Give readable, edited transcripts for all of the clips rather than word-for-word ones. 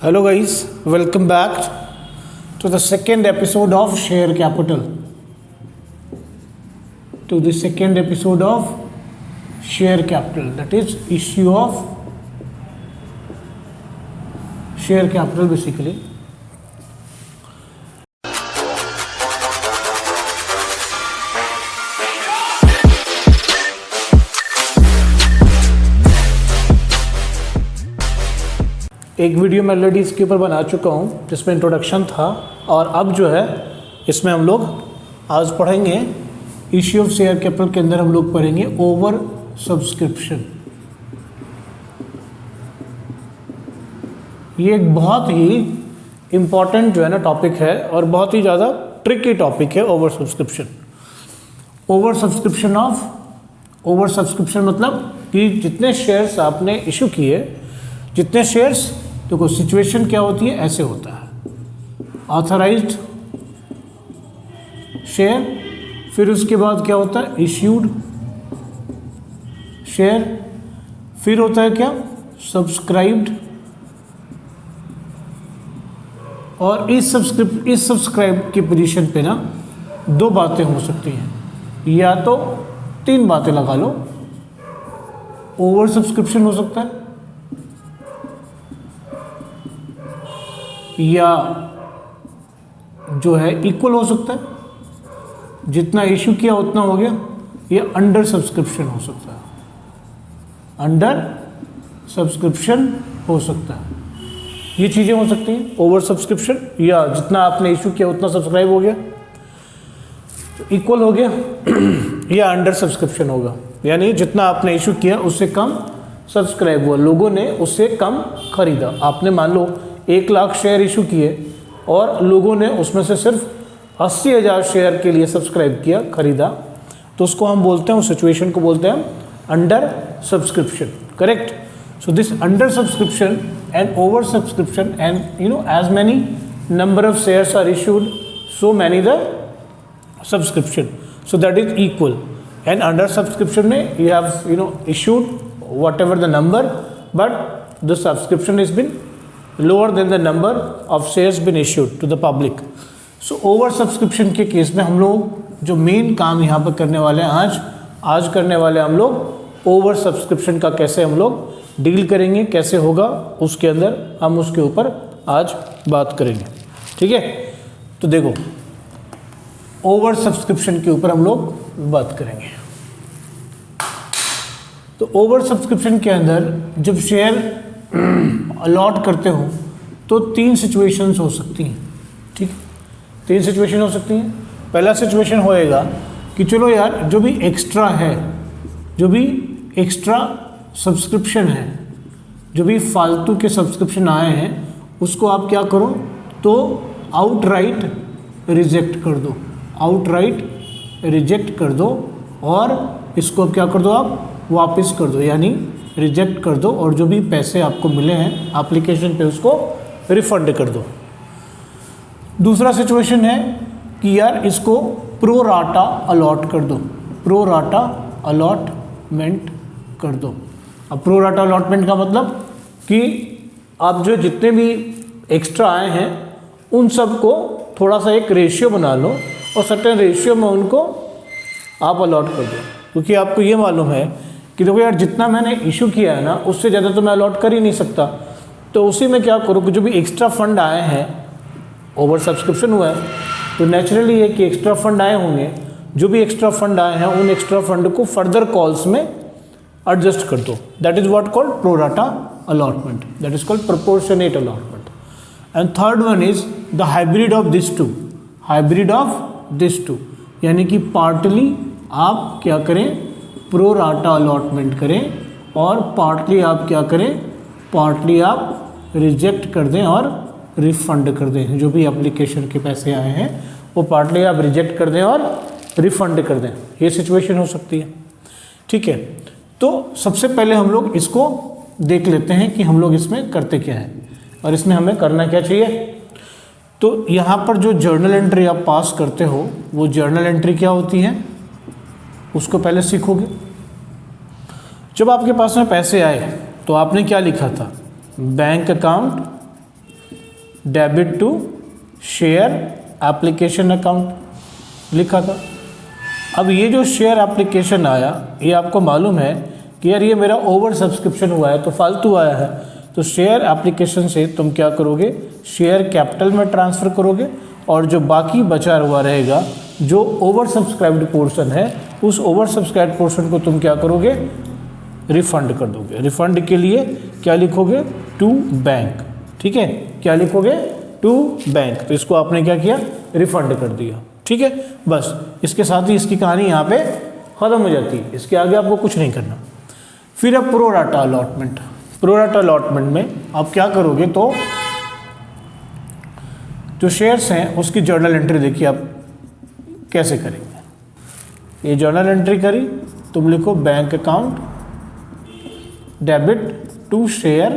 Hello guys, welcome back to the second episode of Share Capital. To the second episode of Share Capital, that is issue of share capital basically. एक video मैं already इसके ऊपर बना चुका हूँ जिसमें introduction था, और अब जो है इसमें हम लोग आज पढ़ेंगे इश्यू ऑफ शेयर कैपिटल के अंदर हम लोग पढ़ेंगे ओवर सब्सक्रिप्शन। ये एक बहुत ही इम्पॉर्टेंट जो है ना टॉपिक है और बहुत ही ज़्यादा ट्रिकी टॉपिक है ओवर सब्सक्रिप्शन। ओवर सब्सक्रिप्शन मतलब कि जितने शेयर्स आपने इशू किए, जितने शेयर्स, देखो सिचुएशन क्या होती है, ऐसे होता है ऑथराइज्ड शेयर, फिर उसके बाद क्या होता है इश्यूड शेयर, फिर होता है क्या सब्सक्राइब्ड, और इस सब्सक्राइब की पोजीशन पे ना दो बातें हो सकती हैं, या तो तीन बातें लगा लो। ओवर सब्सक्रिप्शन हो सकता है, या जो है इक्वल हो सकता है, जितना इशू किया उतना हो गया, या अंडर सब्सक्रिप्शन हो सकता है, अंडर सब्सक्रिप्शन हो सकता है। ये चीज़ें हो सकती हैं ओवर सब्सक्रिप्शन, या जितना आपने इशू किया उतना सब्सक्राइब हो गया तो इक्वल हो गया, या अंडर सब्सक्रिप्शन होगा, यानी जितना आपने इशू किया उससे कम सब्सक्राइब हुआ, लोगों ने उससे कम खरीदा। आपने मान लो 1 लाख शेयर इशू किए और लोगों ने उसमें से सिर्फ 80,000 शेयर के लिए सब्सक्राइब किया, खरीदा, तो उसको हम बोलते हैं, उस सिचुएशन को बोलते हैं under subscription. Correct. So this under subscription and over subscription and as many number of shares are issued, so many the subscription, so that is equal. And under subscription में you have issued whatever the number, but the subscription is been lower than the number of shares been issued to the public. So over subscription के case में हम लोग जो main काम यहाँ पर करने वाले हैं, आज करने वाले हम लोग ओवर सब्सक्रिप्शन का कैसे हम लोग डील करेंगे, कैसे होगा, उसके अंदर हम उसके ऊपर आज बात करेंगे। ठीक है, तो देखो ओवर सब्सक्रिप्शन के ऊपर हम लोग बात करेंगे। तो ओवर सब्सक्रिप्शन के अंदर जब शेयर अलॉट करते हो तो 3 सिचुएशंस हो सकती हैं। ठीक, 3 सिचुएशन हो सकती हैं। पहला सिचुएशन होएगा कि चलो यार जो भी एक्स्ट्रा है, जो भी एक्स्ट्रा सब्सक्रिप्शन है, जो भी फालतू के सब्सक्रिप्शन आए हैं, उसको आप क्या करो तो आउटराइट रिजेक्ट कर दो, आउटराइट रिजेक्ट कर दो, और इसको अब क्या कर दो, आप वापस कर दो, यानी रिजेक्ट कर दो, और जो भी पैसे आपको मिले हैं एप्लीकेशन पे उसको रिफंड कर दो। दूसरा सिचुएशन है कि यार इसको प्रो राटा अलॉट कर दो, प्रो राटा अलॉटमेंट कर दो। अब प्रो राटा अलॉटमेंट का मतलब कि आप जो जितने भी एक्स्ट्रा आए हैं उन सब को थोड़ा सा एक रेशियो बना लो और सर्टेन रेशियो में उनको आप अलॉट कर दो, क्योंकि आपको ये मालूम है कि देखो यार जितना मैंने इशू किया है ना उससे ज़्यादा तो मैं अलॉट कर ही नहीं सकता, तो उसी में क्या करो कि जो भी एक्स्ट्रा फंड आए हैं, ओवर सब्सक्रिप्शन हुआ है तो नेचुरली है कि एक्स्ट्रा फंड आए होंगे, जो भी एक्स्ट्रा फंड आए हैं उन एक्स्ट्रा फंड को फर्दर कॉल्स में एडजस्ट कर दो। That is what called pro rata allotment, that is called proportionate allotment. And third one is the hybrid of this two, hybrid of this two, यानी कि partly आप क्या करें, pro rata allotment करें, और पार्टली आप क्या करें, पार्टली आप रिजेक्ट कर दें और रिफ़ंड कर दें। जो भी एप्लीकेशन के पैसे आए हैं वो पार्टली आप रिजेक्ट कर दें और रिफ़ंड कर दें। ये सिचुएशन हो सकती है। ठीक है, तो सबसे पहले हम लोग इसको देख लेते हैं कि हम लोग इसमें करते क्या है और इसमें हमें करना क्या चाहिए। तो यहाँ पर जो जर्नल एंट्री आप पास करते हो वो जर्नल एंट्री क्या होती है उसको पहले सीखोगे। जब आपके पास में पैसे आए तो आपने क्या लिखा था, bank account debit to share application account लिखा था। अब ये जो शेयर एप्लीकेशन आया, ये आपको मालूम है कि यार ये मेरा ओवर सब्सक्रिप्शन हुआ है तो फालतू आया है, तो शेयर एप्लीकेशन से तुम क्या करोगे, शेयर कैपिटल में ट्रांसफ़र करोगे और जो बाकी बचा हुआ रहेगा, जो ओवर सब्सक्राइब्ड पोर्शन है, उस ओवर सब्सक्राइब्ड पोर्शन को तुम क्या करोगे, रिफंड कर दोगे। रिफंड के लिए क्या लिखोगे, टू बैंक। ठीक है, क्या लिखोगे, टू बैंक। तो इसको आपने क्या किया, रिफंड कर दिया। ठीक है, बस इसके साथ ही इसकी कहानी यहाँ पे ख़त्म हो जाती है। इसके आगे आपको कुछ नहीं करना। फिर अब pro rata allotment. Pro rata allotment में आप क्या करोगे, तो जो शेयर्स हैं उसकी जर्नल एंट्री देखिए आप कैसे करेंगे। ये जर्नल एंट्री करी, तुम लिखो bank account debit to share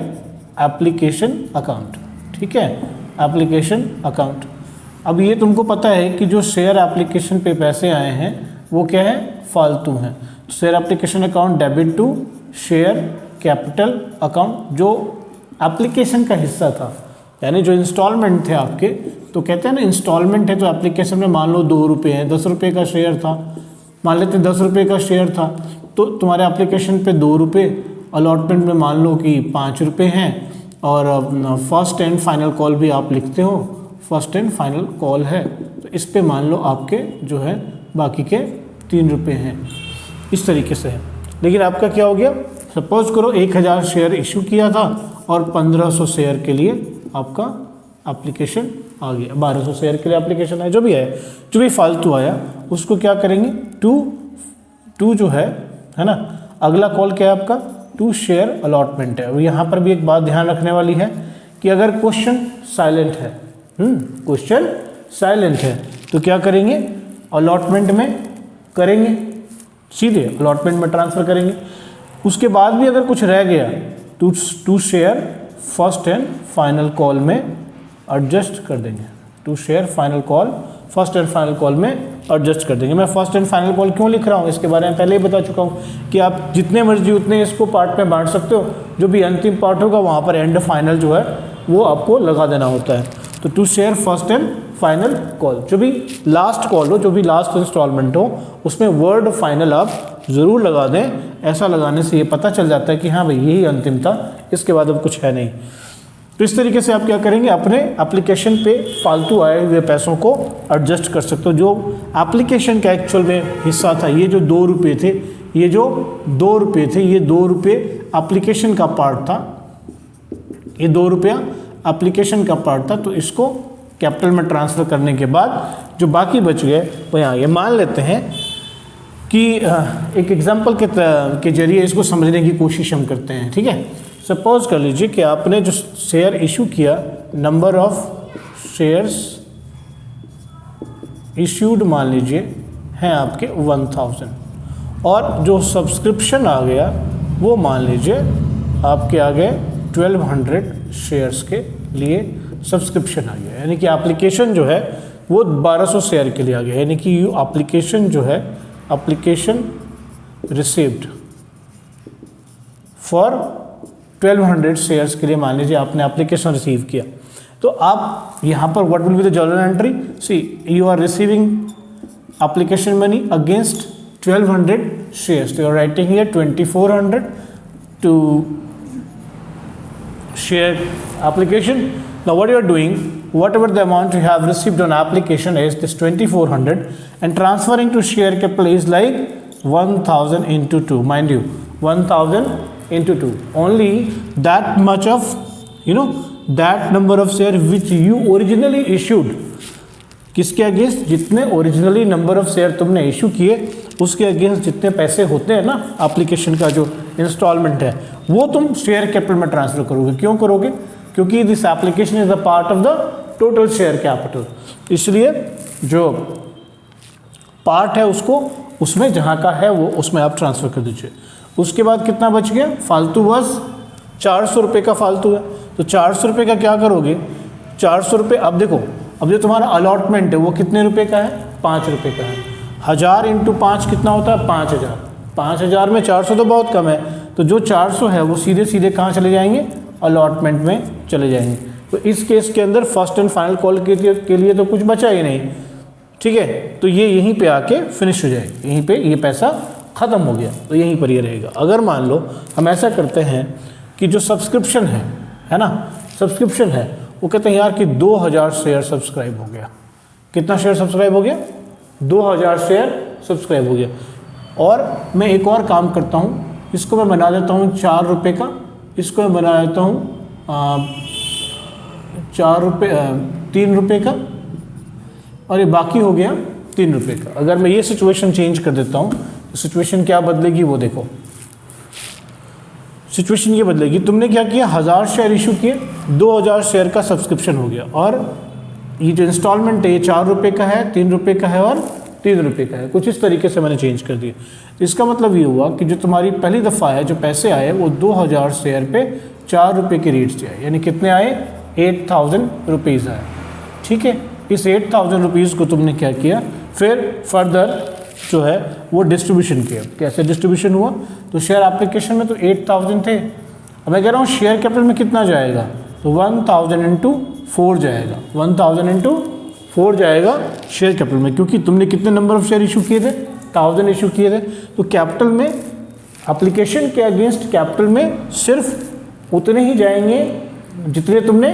application account. ठीक है, एप्लीकेशन अकाउंट। अब ये तुमको पता है कि जो शेयर एप्लीकेशन पे पैसे आए हैं वो क्या है, फालतू हैं। Share application account debit to share capital account, जो एप्लीकेशन का हिस्सा था, यानी जो इंस्टॉलमेंट थे आपके, तो कहते हैं ना इंस्टॉलमेंट है तो एप्लीकेशन में मान लो 2 रुपये हैं, 10 रुपये का शेयर था, मान लेते 10 रुपये का शेयर था, तो तुम्हारे एप्लीकेशन पे 2 रुपये, अलॉटमेंट में मान लो कि 5 रुपये हैं, और फर्स्ट एंड फाइनल कॉल भी आप लिखते हो, फर्स्ट एंड फाइनल कॉल है, तो इस पे मान लो आपके जो है बाकी के 3 रुपये हैं। इस तरीके से है। लेकिन आपका क्या हो गया, सपोज करो 1000 शेयर इशू किया था और 1500 शेयर के लिए आपका एप्लीकेशन आ गया, 1200 शेयर के लिए एप्लीकेशन है, जो भी है, जो भी फालतू आया उसको क्या करेंगे, टू जो है ना, अगला कॉल क्या है आपका, टू शेयर अलॉटमेंट है। और यहाँ पर भी एक बात ध्यान रखने वाली है कि अगर क्वेश्चन साइलेंट है, क्वेश्चन साइलेंट है, तो क्या करेंगे, अलॉटमेंट में करेंगे, सीधे अलॉटमेंट में ट्रांसफ़र करेंगे। उसके बाद भी अगर कुछ रह गया, to share first and final call में एडजस्ट कर देंगे। To share final call, first and final call में एडजस्ट कर देंगे। मैं फर्स्ट एंड फाइनल कॉल क्यों लिख रहा हूँ, इसके बारे में पहले ही बता चुका हूँ कि आप जितने मर्जी उतने इसको पार्ट में बांट सकते हो, जो भी अंतिम पार्ट होगा वहाँ पर एंड फाइनल जो है वो आपको लगा देना होता है। तो to share first and final call, जो भी लास्ट कॉल हो, जो भी लास्ट इंस्टॉलमेंट हो, उसमें वर्ड फाइनल आप ज़रूर लगा दें। ऐसा लगाने से ये पता चल जाता है कि हाँ भाई यही अंतिम था, इसके बाद अब कुछ है नहीं। तो इस तरीके से आप क्या करेंगे, अपने एप्लीकेशन पे फालतू आए हुए पैसों को एडजस्ट कर सकते हो। जो एप्लीकेशन का एक्चुअल में हिस्सा था, ये जो 2 रुपये थे, ये जो 2 रुपये थे, ये 2 रुपये एप्लीकेशन का पार्ट था, ये 2 रुपया एप्लीकेशन का पार्ट था। तो इसको कैपिटल में ट्रांसफ़र करने के बाद जो बाकी बच गए वो यहाँ, ये मान लेते हैं कि एक एग्जांपल के जरिए इसको समझने की कोशिश हम करते हैं। ठीक है, सपोज कर लीजिए कि आपने जो शेयर इशू किया, नंबर ऑफ शेयर्स इश्यूड मान लीजिए हैं आपके 1000, और जो सब्सक्रिप्शन आ गया वो मान लीजिए आपके आ गए 1200 शेयर्स के लिए सब्सक्रिप्शन आ गया, यानी कि एप्लीकेशन जो है वो 1200 शेयर के लिए आ गया, यानी कि एप्लीकेशन जो है, एप्लीकेशन रिसीव्ड फॉर 1200 शेयर्स के लिए मान लीजिए आपने एप्लीकेशन रिसीव किया। तो आप यहाँ पर what will be the journal entry, see you are receiving application money against 1200 shares, तो you are writing here 2400 to share application. Now what you are doing, whatever the amount you have received on application is this 2400, and transferring to share capital is like 1000 into 2, mind you, 1000 into 2, only that much of, that number of share which you originally issued, किसके against, जितने originally number of share तुमने issue किए उसके against जितने पैसे होते हैं ना एप्लीकेशन का जो इंस्टॉलमेंट है, वो तुम शेयर कैपिटल में ट्रांसफर करोगे। क्यों करोगे, क्योंकि this application is the part of the total share capital, इसलिए जो पार्ट है उसको उसमें जहाँ का है वो उसमें आप ट्रांसफ़र कर दीजिए। उसके बाद कितना बच गया, फालतू बस 400 रुपये का फालतू है, तो 400 रुपये का क्या करोगे, 400 रुपये, अब देखो, अब जो तुम्हारा अलॉटमेंट है वो कितने रुपए का है, 5 रुपये का है। 1000 इंटू 5 कितना होता है, 5000। 5000 में 400 तो बहुत कम है, तो जो 400 है वो सीधे सीधे कहाँ चले जाएंगे, अलॉटमेंट में चले जाएंगे। तो इस केस के अंदर फर्स्ट एंड फाइनल कॉल के लिए तो कुछ बचा ही नहीं, ठीक है। तो ये यहीं पे आके फिनिश हो जाएगी, यहीं पे ये पैसा ख़त्म हो गया, तो यहीं पर ये रहेगा। अगर मान लो हम ऐसा करते हैं कि जो सब्सक्रिप्शन है ना, सब्सक्रिप्शन है, वो कहते हैं यार कि 2000 शेयर सब्सक्राइब हो गया। कितना शेयर सब्सक्राइब हो गया? 2000 शेयर सब्सक्राइब हो गया। और मैं एक और काम करता हूँ, इसको मैं बना देता हूँ 4 रुपये का, इसको मैं बना देता हूँ 4 रुपये 3 रुपये का, और ये बाकी हो गया 3 रुपये का। अगर मैं ये सिचुएशन चेंज कर देता हूँ तो सिचुएशन क्या बदलेगी वो देखो। सिचुएशन ये बदलेगी, तुमने क्या किया, 1000 शेयर इशू किए, 2000 शेयर का सब्सक्रिप्शन हो गया, और ये जो इंस्टॉलमेंट है ये 4 रुपये का है, 3 रुपये का है और 3 रुपये का है। कुछ इस तरीके से मैंने चेंज कर दिया। इसका मतलब ये हुआ कि जो तुम्हारी पहली दफ़ा है जो पैसे आए वो 2000 शेयर पे 4 रुपये के रेट से आए, यानी कितने आए, 8000 रुपीज़ आए, ठीक है। इस 8000 रुपीज़ को तुमने क्या किया, फिर फर्दर जो है वो डिस्ट्रीब्यूशन किया। कैसे डिस्ट्रीब्यूशन हुआ, तो शेयर एप्लीकेशन में तो 8000 थे, अब मैं कह रहा हूँ शेयर कैपिटल में कितना जाएगा, तो 1000 इंटू 4 जाएगा, 1000 इंटू 4 जाएगा शेयर कैपिटल में, क्योंकि तुमने कितने नंबर ऑफ शेयर इशू किए थे, 1000 इशू किए थे। तो कैपिटल में एप्लीकेशन के अगेंस्ट कैपिटल में सिर्फ उतने ही जाएंगे जितने तुमने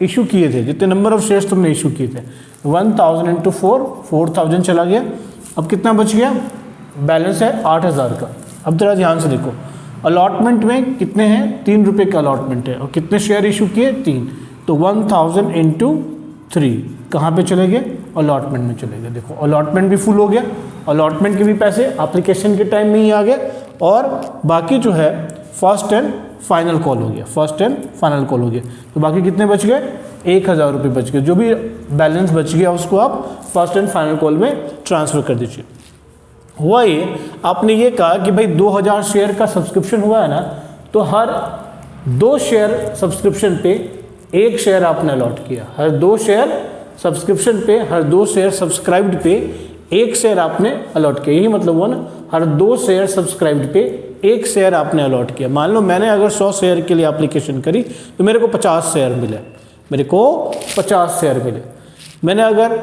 इशू किए थे, जितने नंबर ऑफ शेयर्स तुमने इशू किए थे। 1000 इंटू 4, 4000 चला गया। अब कितना बच गया, बैलेंस है 8000 का। अब जरा ध्यान से देखो, अलॉटमेंट में कितने हैं, 3 रुपये का अलॉटमेंट है, और कितने शेयर इशू किए, 3, तो 1000 इंटू 3 कहाँ पे चले गए, अलॉटमेंट में चले गए। देखो अलॉटमेंट भी फुल हो गया, अलॉटमेंट के भी पैसे एप्लीकेशन के टाइम में ही आ गए, और बाकी जो है फर्स्ट एंड फाइनल कॉल हो गया, फर्स्ट एंड फाइनल कॉल हो गया। तो बाकी कितने बच गए, 1000 रुपये बच गए। जो भी बैलेंस बच गया उसको आप फर्स्ट एंड फाइनल कॉल में ट्रांसफ़र कर दीजिए। हुआ ये, आपने ये कहा कि भाई 2000 शेयर का सब्सक्रिप्शन हुआ है ना, तो हर 2 शेयर सब्सक्रिप्शन पे 1 शेयर आपने अलॉट किया, हर 2 शेयर सब्सक्रिप्शन पे, हर 2 शेयर सब्सक्राइब्ड पे 1 शेयर आपने अलॉट किया। यही मतलब हुआ ना, हर 2 शेयर सब्सक्राइब्ड पे 1 शेयर आपने अलॉट किया। मान लो मैंने अगर 100 शेयर के लिए एप्लीकेशन करी तो मेरे को 50 शेयर मिले, मेरे को 50 शेयर मिले। मैंने अगर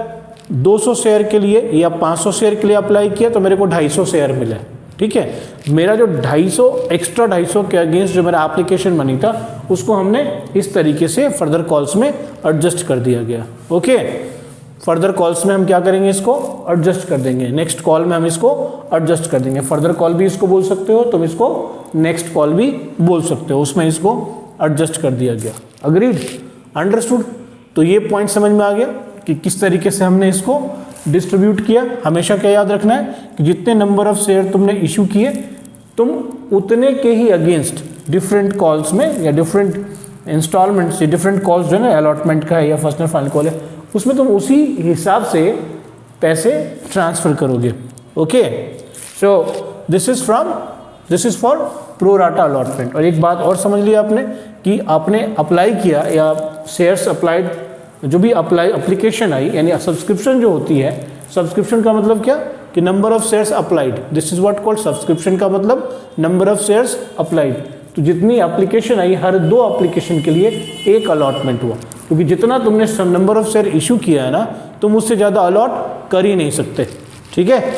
200 शेयर के लिए या 500 शेयर के लिए अप्लाई किया तो मेरे को 250 शेयर मिले, ठीक है। मेरा जो 250 एक्स्ट्रा 250 के अगेंस्ट जो मेरा एप्लीकेशन मनी था उसको हमने इस तरीके से फर्दर कॉल्स में एडजस्ट कर दिया गया। ओके, फर्दर कॉल्स में हम क्या करेंगे, इसको एडजस्ट कर देंगे, नेक्स्ट कॉल में हम इसको एडजस्ट कर देंगे। फर्दर कॉल भी इसको बोल सकते हो, तुम इसको नेक्स्ट कॉल भी बोल सकते हो, उसमें इसको एडजस्ट कर दिया गया। Agreed, understood. तो ये पॉइंट समझ में आ गया कि किस तरीके से हमने इसको डिस्ट्रीब्यूट किया। हमेशा क्या याद रखना है कि जितने नंबर ऑफ शेयर तुमने इशू किए, तुम उतने के ही अगेंस्ट डिफरेंट कॉल्स में या डिफरेंट इंस्टॉलमेंट्स या डिफरेंट कॉल्स जो है ना, अलॉटमेंट का है या फर्स्ट एंड फाइनल कॉल है, उसमें तुम उसी हिसाब से पैसे ट्रांसफ़र करोगे। Okay, so this is for pro rata allotment. और एक बात और समझ लिया आपने कि आपने अप्लाई किया या शेयर्स अप्लाइड, जो भी एप्लीकेशन आई, यानी सब्सक्रिप्शन जो होती है, सब्सक्रिप्शन का मतलब क्या कि number of shares applied, this is what called subscription का मतलब नंबर ऑफ शेयर्स अप्लाइड। तो जितनी एप्लीकेशन आई, हर 2 एप्लीकेशन के लिए 1 अलॉटमेंट हुआ, क्योंकि जितना तुमने नंबर ऑफ शेयर इशू किया है ना, तुम उससे ज़्यादा अलॉट कर ही नहीं सकते, ठीक है।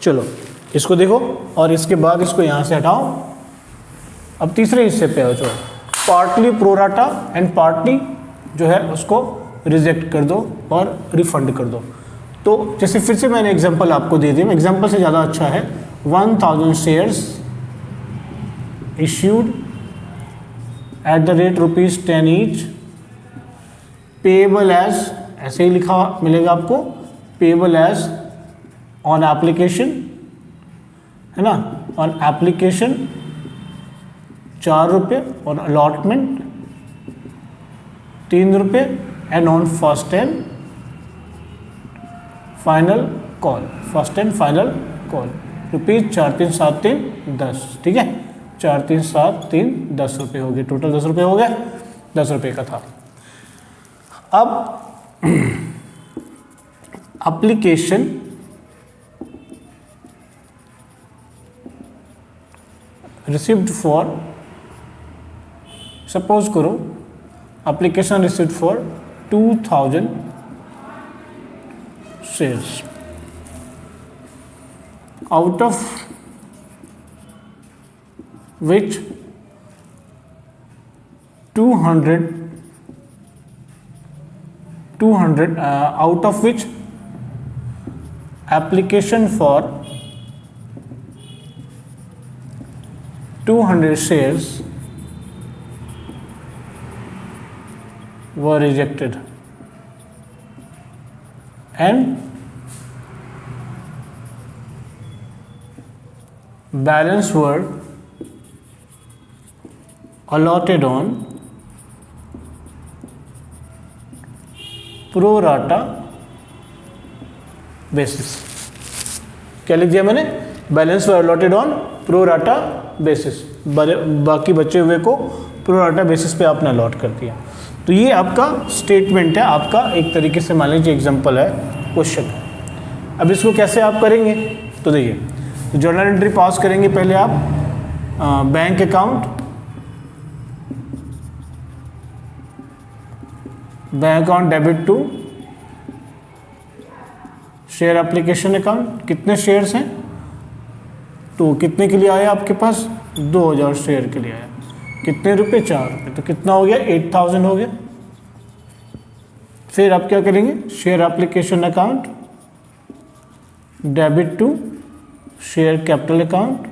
चलो इसको देखो, और इसके बाद इसको यहाँ से हटाओ। अब तीसरे हिस्से पे आ जाओ, पार्टली प्रोराटा एंड पार्टली जो है उसको रिजेक्ट कर दो और रिफंड कर दो। तो जैसे फिर से मैंने एग्जांपल आपको दे दिया, एग्जांपल से ज़्यादा अच्छा है। 1000 shares issued at the rate ₹10 each, payable as, ऐसे ही लिखा मिलेगा आपको, पेएबल एज ऑन एप्लीकेशन, है ना, ऑन एप्लीकेशन 4 रुपये, और अलॉटमेंट 3 रुपये, and on first and final call, first and final call ₹4,373 10, ठीक है, 4,373 10 रुपये हो गए, टोटल 10 रुपये हो गए, 10 रुपये का था। अब एप्लीकेशन रिसीव्ड फॉर, सपोज करो application received for 2000 shares, out of which 200 out of which application for 200 shares were rejected and balance were allotted on pro rata basis। क्या लिख दिया मैंने? Balance were allotted on pro rata basis, बाकी बचे हुए को pro rata basis पे आपने अलॉट कर दिया। तो ये आपका स्टेटमेंट है, आपका एक तरीके से मान लीजिए एग्जांपल है, क्वेश्चन है। अब इसको कैसे आप करेंगे? तो देखिए, जर्नल एंट्री पास करेंगे पहले आप, bank account, bank account debit to share application account. कितने शेयर्स हैं? तो कितने के लिए आया आपके पास? 2000 शेयर के लिए आया। कितने रुपए? 4 रुपये। तो कितना हो गया? 8000 हो गया। फिर आप क्या करेंगे? Share application account debit to share capital account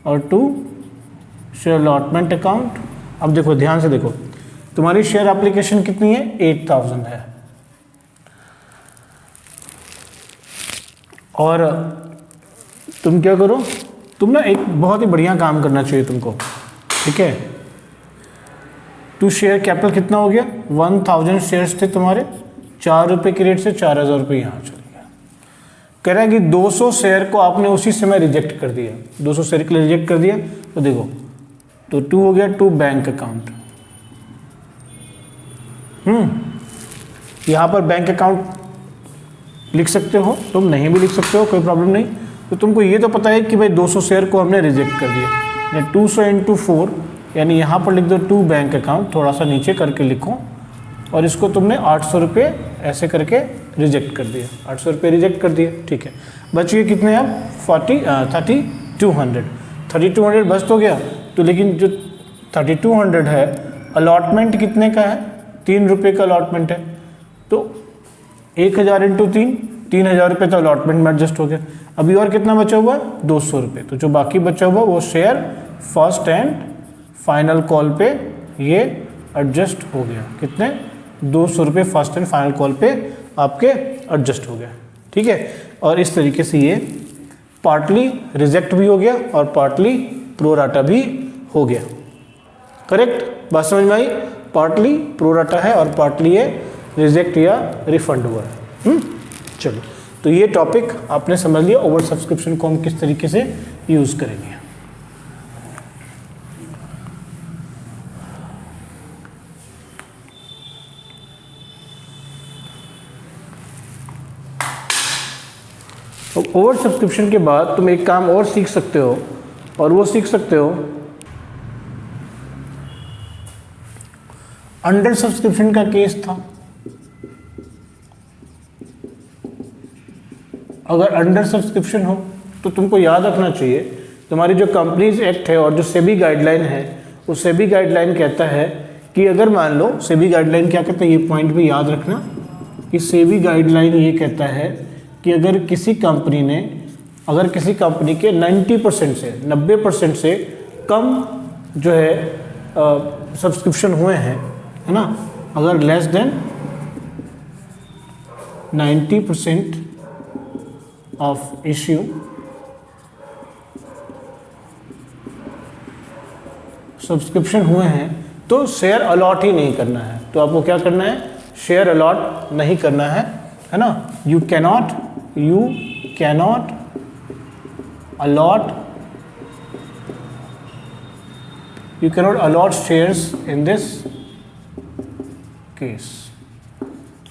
और टू शेयर अलॉटमेंट अकाउंट। अब देखो, ध्यान से देखो, तुम्हारी शेयर एप्लीकेशन कितनी है? 8000 है। और तुम क्या करो, तुम ना एक बहुत ही बढ़िया काम करना चाहिए तुमको, ठीक है। टू शेयर कैपिटल कितना हो गया? 1000 शेयर्स थे तुम्हारे, 4 रुपये के रेट से 4000 रुपये यहाँ चले गया। कह रहा है कि 200 शेयर को आपने उसी समय रिजेक्ट कर दिया, 200 शेयर के लिए रिजेक्ट कर दिया। तो देखो, तो 2 हो गया, टू बैंक अकाउंट। यहाँ पर बैंक अकाउंट लिख सकते हो, तुम नहीं भी लिख सकते हो, कोई प्रॉब्लम नहीं। तो तुमको ये तो पता है कि भाई 200 शेयर को हमने रिजेक्ट कर दिया। 200 इंटू 4, यानी यहाँ पर लिख दो टू बैंक अकाउंट, थोड़ा सा नीचे करके लिखो, और इसको तुमने 800 रुपये ऐसे करके रिजेक्ट कर दिया, 800 रुपये रिजेक्ट कर दिया, ठीक है। बच गए कितने अब? 3200 बच तो गया। तो लेकिन जो 3200 है, अलॉटमेंट कितने का है? 3 रुपये का अलॉटमेंट है। तो 1000 इंटू 3, 3000 रुपये तो अलॉटमेंट में एडजस्ट हो गया। अभी और कितना बचा हुआ? 200 रुपये। तो जो बाकी बचा हुआ वो share first and final call पे ये एडजस्ट हो गया। कितने? 200 रुपये फर्स्ट एंड फाइनल कॉल पे आपके एडजस्ट हो गया, ठीक है। और इस तरीके से ये पार्टली रिजेक्ट भी हो गया और पार्टली प्रो राटा भी हो गया। करेक्ट? बात समझ में आई? पार्टली प्रो राटा है और पार्टली ये रिजेक्ट या रिफंड हुआ है। चलो, तो ये टॉपिक आपने समझ लिया, ओवर सब्सक्रिप्शन को हम किस तरीके से यूज करेंगे। तो ओवर सब्सक्रिप्शन के बाद तुम एक काम और सीख सकते हो, और वो सीख सकते हो अंडर सब्सक्रिप्शन का केस था। अगर अंडर सब्सक्रिप्शन हो तो तुमको याद रखना चाहिए, तुम्हारी जो कंपनीज एक्ट है और जो सेबी गाइडलाइन है, वो सेबी गाइडलाइन कहता है कि अगर मान लो, सेबी गाइडलाइन क्या कहता है, ये पॉइंट भी याद रखना कि सेबी गाइडलाइन ये कहता है कि अगर किसी कंपनी के 90% से कम जो है सब्सक्रिप्शन हुए हैं, है ना, अगर less than 90% of issue subscription हुए हैं, तो शेयर अलॉट ही नहीं करना है। तो आपको क्या करना है? शेयर अलॉट नहीं करना है ना। You cannot allot shares in this case,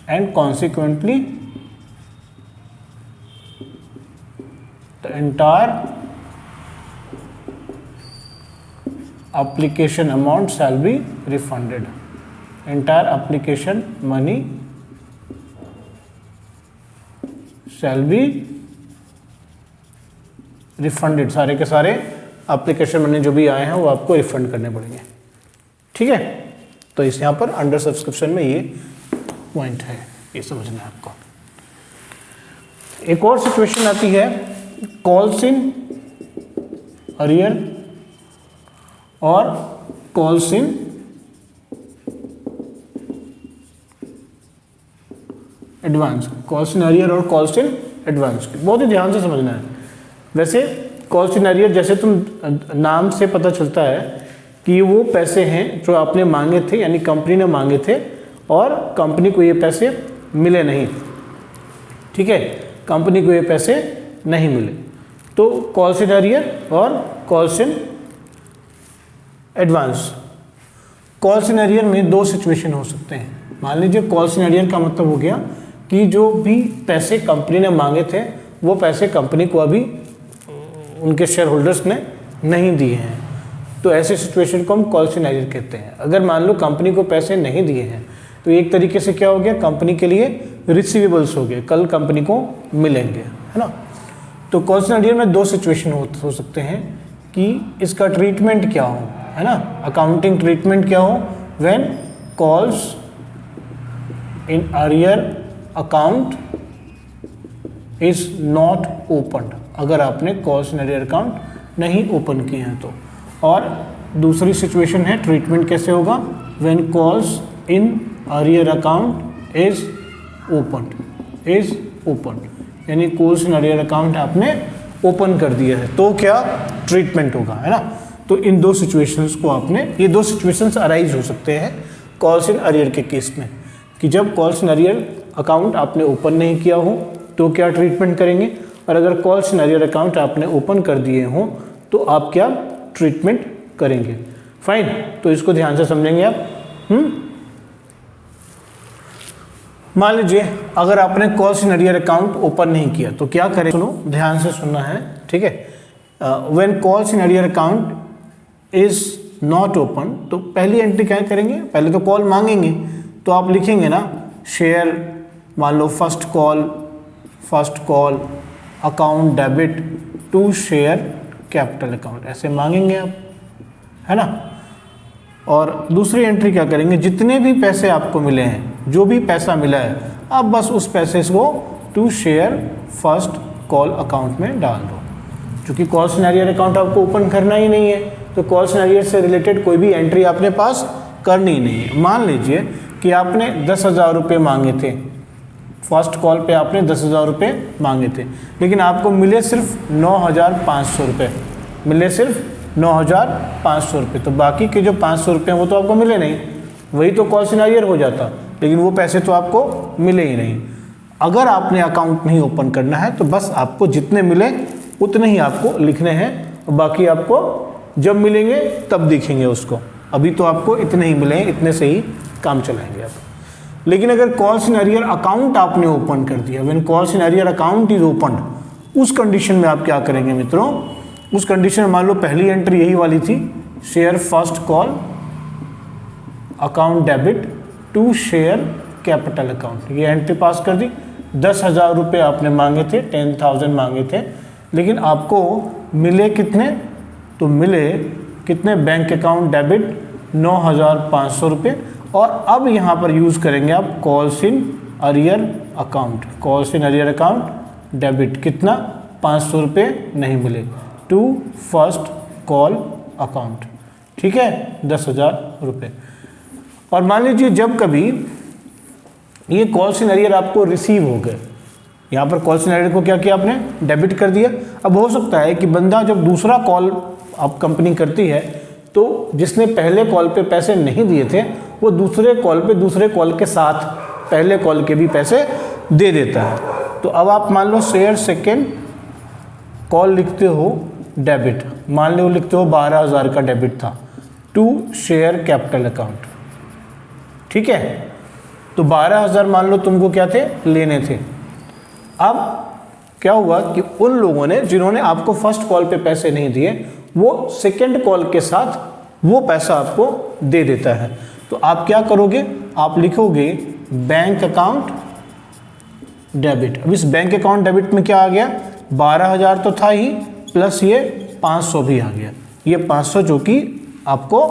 and consequently the entire application amount shall be refunded। Entire application money shall be refunded, सारे के सारे एप्लीकेशन मनी जो भी आए हैं वो आपको रिफंड करने पड़ेंगे। ठीक है, तो इस यहाँ पर अंडर सब्सक्रिप्शन में ये पॉइंट है, ये समझना है आपको। एक और सिचुएशन आती है कॉल्स इन अरियर और calls in advance. Calls in arrear और कॉल्स इन एडवांस बहुत ही ध्यान से समझना है। वैसे कॉल्स इन अरियर जैसे तुम नाम से पता चलता है कि वो पैसे हैं जो आपने मांगे थे, यानी कंपनी ने मांगे थे और कंपनी को ये पैसे मिले नहीं। ठीक है, कंपनी को ये पैसे नहीं मिले, तो कॉल्स इन अरियर और calls in advance. Calls in arrear में दो सिचुएशन हो सकते हैं। मान लीजिए कॉल्स इन अरियर का मतलब हो गया कि जो भी पैसे कंपनी ने मांगे थे वो पैसे कंपनी को अभी उनके शेयर होल्डर्स ने नहीं दिए हैं, तो ऐसे सिचुएशन को हम कॉल्स इन अरियर कहते हैं। अगर मान लो कंपनी को पैसे नहीं दिए हैं तो एक तरीके से क्या हो गया, कंपनी के लिए रिसीवेबल्स हो गए, कल कंपनी को मिलेंगे, है ना। तो कॉल्स इन अरियर में दो सिचुएशन हो सकते हैं कि इसका ट्रीटमेंट क्या हो, है ना, अकाउंटिंग ट्रीटमेंट क्या हो। When calls in arrear account is not open, अगर आपने कॉल्स इन अरियर अकाउंट नहीं ओपन किए हैं तो। और दूसरी सिचुएशन है ट्रीटमेंट कैसे होगा, when calls in arrear account is open, यानी कॉल्स इन अरियर अकाउंट आपने ओपन कर दिया है तो क्या ट्रीटमेंट होगा, है ना। तो इन दो सिचुएशंस को आपने, ये दो सिचुएशंस अराइज हो सकते हैं कॉल्स इन अरियर के केस में, कि जब कॉल्स इन अरियर अकाउंट आपने ओपन नहीं किया हो तो क्या ट्रीटमेंट करेंगे, और अगर कॉल्स इन अरियर अकाउंट आपने ओपन कर दिए हों तो आप क्या ट्रीटमेंट करेंगे। फाइन, तो इसको ध्यान से समझेंगे आप। मान लीजिए अगर आपने calls in arrear account open नहीं किया तो क्या करें, सुनो ध्यान से सुनना है, ठीक है। When calls in arrear account is not open, तो पहली एंट्री क्या करेंगे, पहले तो कॉल मांगेंगे तो आप लिखेंगे ना शेयर, मान लो first call account debit to share capital account, ऐसे मांगेंगे आप, है ना। और दूसरी एंट्री क्या करेंगे, जितने भी पैसे आपको मिले हैं, जो भी पैसा मिला है, आप बस उस पैसे को to share first call account में डाल दो। क्योंकि कॉल्स इन अरियर अकाउंट आपको ओपन करना ही नहीं है तो कॉल्स इन अरियर से रिलेटेड कोई भी एंट्री आपने पास करनी ही नहीं है। मान लीजिए कि आपने 10,000 रुपये मांगे थे, फर्स्ट कॉल पे आपने 10,000 रुपये मांगे थे, लेकिन आपको मिले सिर्फ 9,500 रुपये, मिले सिर्फ 9,500 रुपये, तो बाकी के जो 500 रुपये हैं वो तो आपको मिले नहीं, वही तो कॉल्स इन अरियर हो जाता, लेकिन वो पैसे तो आपको मिले ही नहीं। अगर आपने अकाउंट नहीं ओपन करना है तो बस आपको जितने मिले उतने ही आपको लिखने हैं, और बाकी आपको जब मिलेंगे तब दिखेंगे उसको, अभी तो आपको इतने ही मिले हैं, इतने से ही काम चलाएंगे आप। लेकिन अगर कॉल्स इन अरियर अकाउंट आपने ओपन कर दिया, when calls in arrear account is open, उस कंडीशन में आप क्या करेंगे मित्रों, उस कंडीशन में मान लो पहली एंट्री यही वाली थी, share first call account debit to share capital account, ये एंट्री पास कर दी। 10,000 रुपये आपने मांगे थे, 10,000 मांगे थे, लेकिन आपको मिले कितने, तो मिले कितने, बैंक अकाउंट डेबिट 9,500 रुपये। और अब यहाँ पर यूज़ करेंगे आप calls in arrear account, calls in arrear account debit कितना, 500 रुपये नहीं मिले, टू फर्स्ट कॉल अकाउंट, ठीक है, 10,000 रुपये। और मान लीजिए जब कभी ये कॉल्स इन अरियर आपको रिसीव हो गए, यहाँ पर कॉल्स इन अरियर को क्या किया आपने, डेबिट कर दिया। अब हो सकता है कि बंदा जब दूसरा कॉल आप कंपनी करती है तो जिसने पहले कॉल पे पैसे नहीं दिए थे वो दूसरे कॉल पे दूसरे कॉल के साथ पहले कॉल के भी पैसे दे देता है। तो अब आप मान लो शेयर सेकेंड कॉल लिखते हो डेबिट, मान लो लिखते हो 12,000 का डेबिट था टू शेयर कैपिटल अकाउंट, ठीक है। तो 12,000 मान लो तुमको क्या थे, लेने थे। अब क्या हुआ कि उन लोगों ने जिन्होंने आपको फर्स्ट कॉल पे पैसे नहीं दिए वो सेकंड कॉल के साथ वो पैसा आपको दे देता है। तो आप क्या करोगे, आप लिखोगे बैंक अकाउंट डेबिट। अब इस बैंक अकाउंट डेबिट में क्या आ गया, 12,000 तो था ही, प्लस ये 500 भी आ गया। ये 500 जो कि आपको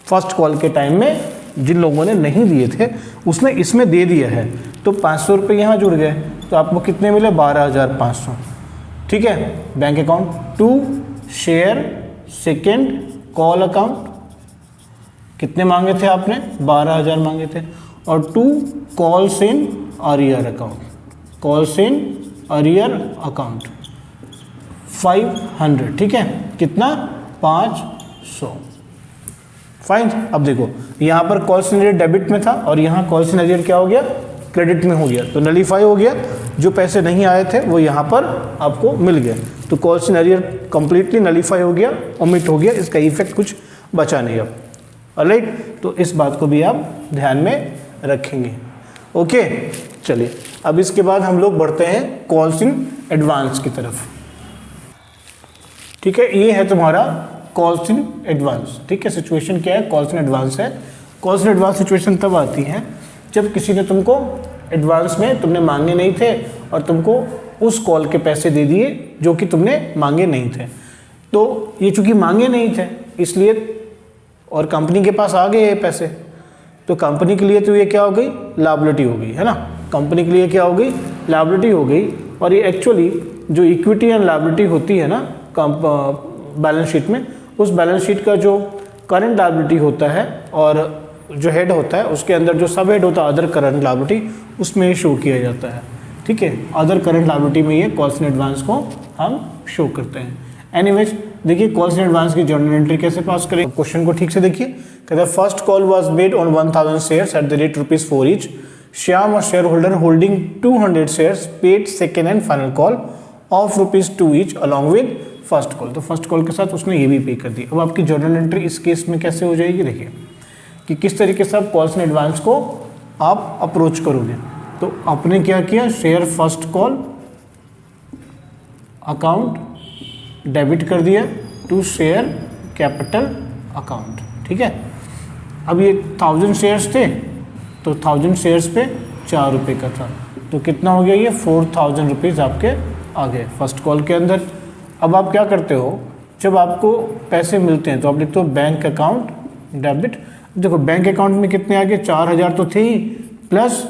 फर्स्ट कॉल के टाइम में जिन लोगों ने नहीं दिए थे उसने इसमें दे दिया है, तो 500 रुपये यहाँ जुड़ गए, तो आपको कितने मिले, 12,500। ठीक है, bank account. To share second call account कितने मांगे थे आपने, 12,000 मांगे थे। और to calls in arrear account, calls in arrear account 500। ठीक है, कितना, 500। फाइन। अब देखो यहाँ पर कॉल्स इन अरियर डेबिट में था और यहाँ कॉल्स इन अरियर क्या हो गया, क्रेडिट में हो गया, तो नलीफाई हो गया। जो पैसे नहीं आए थे वो यहाँ पर आपको मिल गए, तो calls in arrear completely nullify हो गया, ओमिट हो गया, इसका इफेक्ट कुछ बचा नहीं अब। ऑलराइट, तो इस बात को भी आप ध्यान में रखेंगे। ओके, चलिए अब इसके बाद हम लोग बढ़ते हैं कॉल्स इन एडवांस की तरफ। ठीक है, ये है तुम्हारा कॉल्स इन एडवांस। ठीक है, सिचुएशन क्या है, कॉल्स इन एडवांस है। कॉल्स इन एडवांस सिचुएशन तब आती है जब किसी ने तुमको एडवांस में तुमने मांगे नहीं थे और तुमको उस कॉल के पैसे दे दिए जो कि तुमने मांगे नहीं थे। तो ये चूंकि मांगे नहीं थे इसलिए, और कंपनी के पास आ गए ये पैसे, तो कंपनी के लिए तो ये क्या हो गई, लायबिलिटी हो गई, है ना। कंपनी के लिए क्या हो गई, लायबिलिटी हो गई। और ये एक्चुअली जो इक्विटी एंड लायबिलिटी होती है ना बैलेंस शीट में, उस बैलेंस शीट का जो करंट लायबिलिटी होता है और जो हेड होता है उसके अंदर जो सब हेड होता है अदर करंट लायबिलिटी, उसमें शो किया जाता है। ठीक है, अदर करंट लायबिलिटी में ये कॉल्स इन एडवांस को हम शो करते हैं। एनीवेज, देखिए कॉल्स इन एडवांस की जर्नल एंट्री कैसे पास करें। क्वेश्चन को ठीक से देखिए, कहता है first call was made on 1000 shares at the rate ₹4 each. Shyam, a share holder holding 200 shares, paid second and final call of ₹2 each along with first call. तो फर्स्ट कॉल के साथ उसने ये भी पे कर दी। अब आपकी जर्नल एंट्री इस केस में कैसे हो जाएगी, देखिए कि किस तरीके से आप कॉल्स इन एडवांस को आप अप्रोच करोगे। तो आपने क्या किया, share first call account debit कर दिया टू शेयर कैपिटल अकाउंट। ठीक है, अब ये 1000 शेयर्स थे तो 1000 शेयर्स पे ₹4 का था, तो कितना हो गया, ये 4000 रुपीज़ आपके आ गए फर्स्ट कॉल के अंदर। अब आप क्या करते हो, जब आपको पैसे मिलते हैं तो आप लिखते हो बैंक अकाउंट डेबिट। देखो बैंक अकाउंट में कितने आ गए, 4000 तो थे ही, plus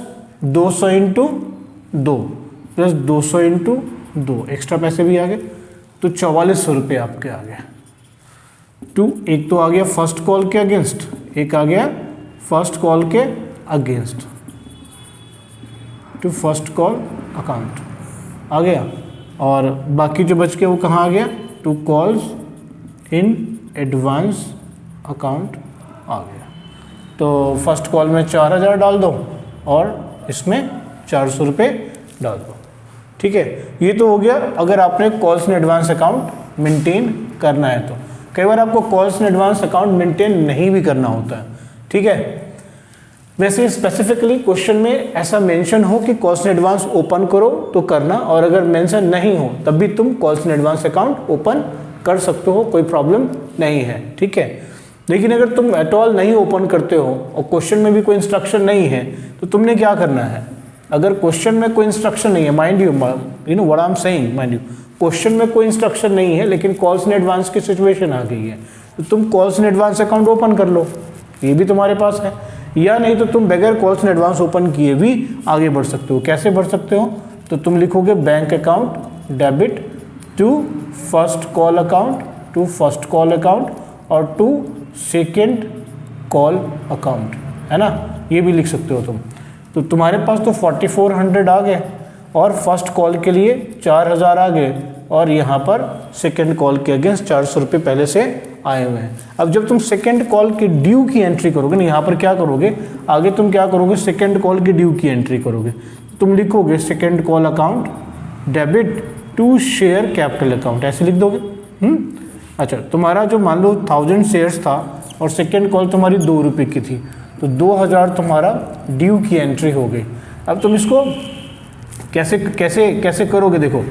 200 into 2 plus 200 into 2 extra पैसे भी आ गए, तो 4400 रुपये आपके आ गए। एक तो आ गया फर्स्ट कॉल के अगेंस्ट, एक आ गया फर्स्ट कॉल के against to first call account आ गया, और बाकी जो बच गया वो कहाँ आ गया, to calls in advance account आ गया। तो फर्स्ट कॉल में 4000 डाल दो और इसमें 400 रुपये डाल दो। ठीक है, ये तो हो गया अगर आपने calls in advance account maintain करना है। तो कई बार आपको calls in advance account maintain नहीं भी करना होता है। ठीक है, वैसे स्पेसिफिकली क्वेश्चन में ऐसा मेंशन हो कि कॉल्स इन एडवांस ओपन करो तो करना, और अगर मेंशन नहीं हो तब भी तुम calls in advance account open कर सकते हो, कोई प्रॉब्लम नहीं है। ठीक है, लेकिन अगर तुम एट ऑल नहीं ओपन करते हो और क्वेश्चन में भी कोई इंस्ट्रक्शन नहीं है तो तुमने क्या करना है, अगर क्वेश्चन में कोई इंस्ट्रक्शन नहीं है, mind you know what I am saying, mind you question में कोई इंस्ट्रक्शन नहीं है लेकिन कॉल्स इन एडवांस की सिचुएशन आ गई है, तो तुम calls in advance account open कर लो, ये भी तुम्हारे पास है। या नहीं तो तुम बगैर कॉल्स इन एडवांस ओपन किए भी आगे बढ़ सकते हो। कैसे बढ़ सकते हो, तो तुम लिखोगे bank account debit to first call account, to first call account और टू सेकेंड कॉल अकाउंट, है ना, ये भी लिख सकते हो तुम। तो तुम्हारे पास तो 4400 आ गए और फर्स्ट कॉल के लिए 4000 आ गए, और यहाँ पर सेकेंड कॉल के अगेंस्ट 400 रुपये पहले से आए हुए हैं। अब जब तुम सेकेंड कॉल के ड्यू की एंट्री करोगे ना, यहाँ पर क्या करोगे, आगे तुम क्या करोगे, सेकेंड कॉल की ड्यू की एंट्री करोगे। तुम लिखोगे second call account debit to share capital account, ऐसे लिख दोगे। अच्छा, तुम्हारा जो मान लो 1000 शेयर्स था और सेकेंड कॉल तुम्हारी ₹2 की थी, तो 2000 तुम्हारा ड्यू की एंट्री हो गई। अब तुम इसको कैसे कैसे कैसे करोगे, देखो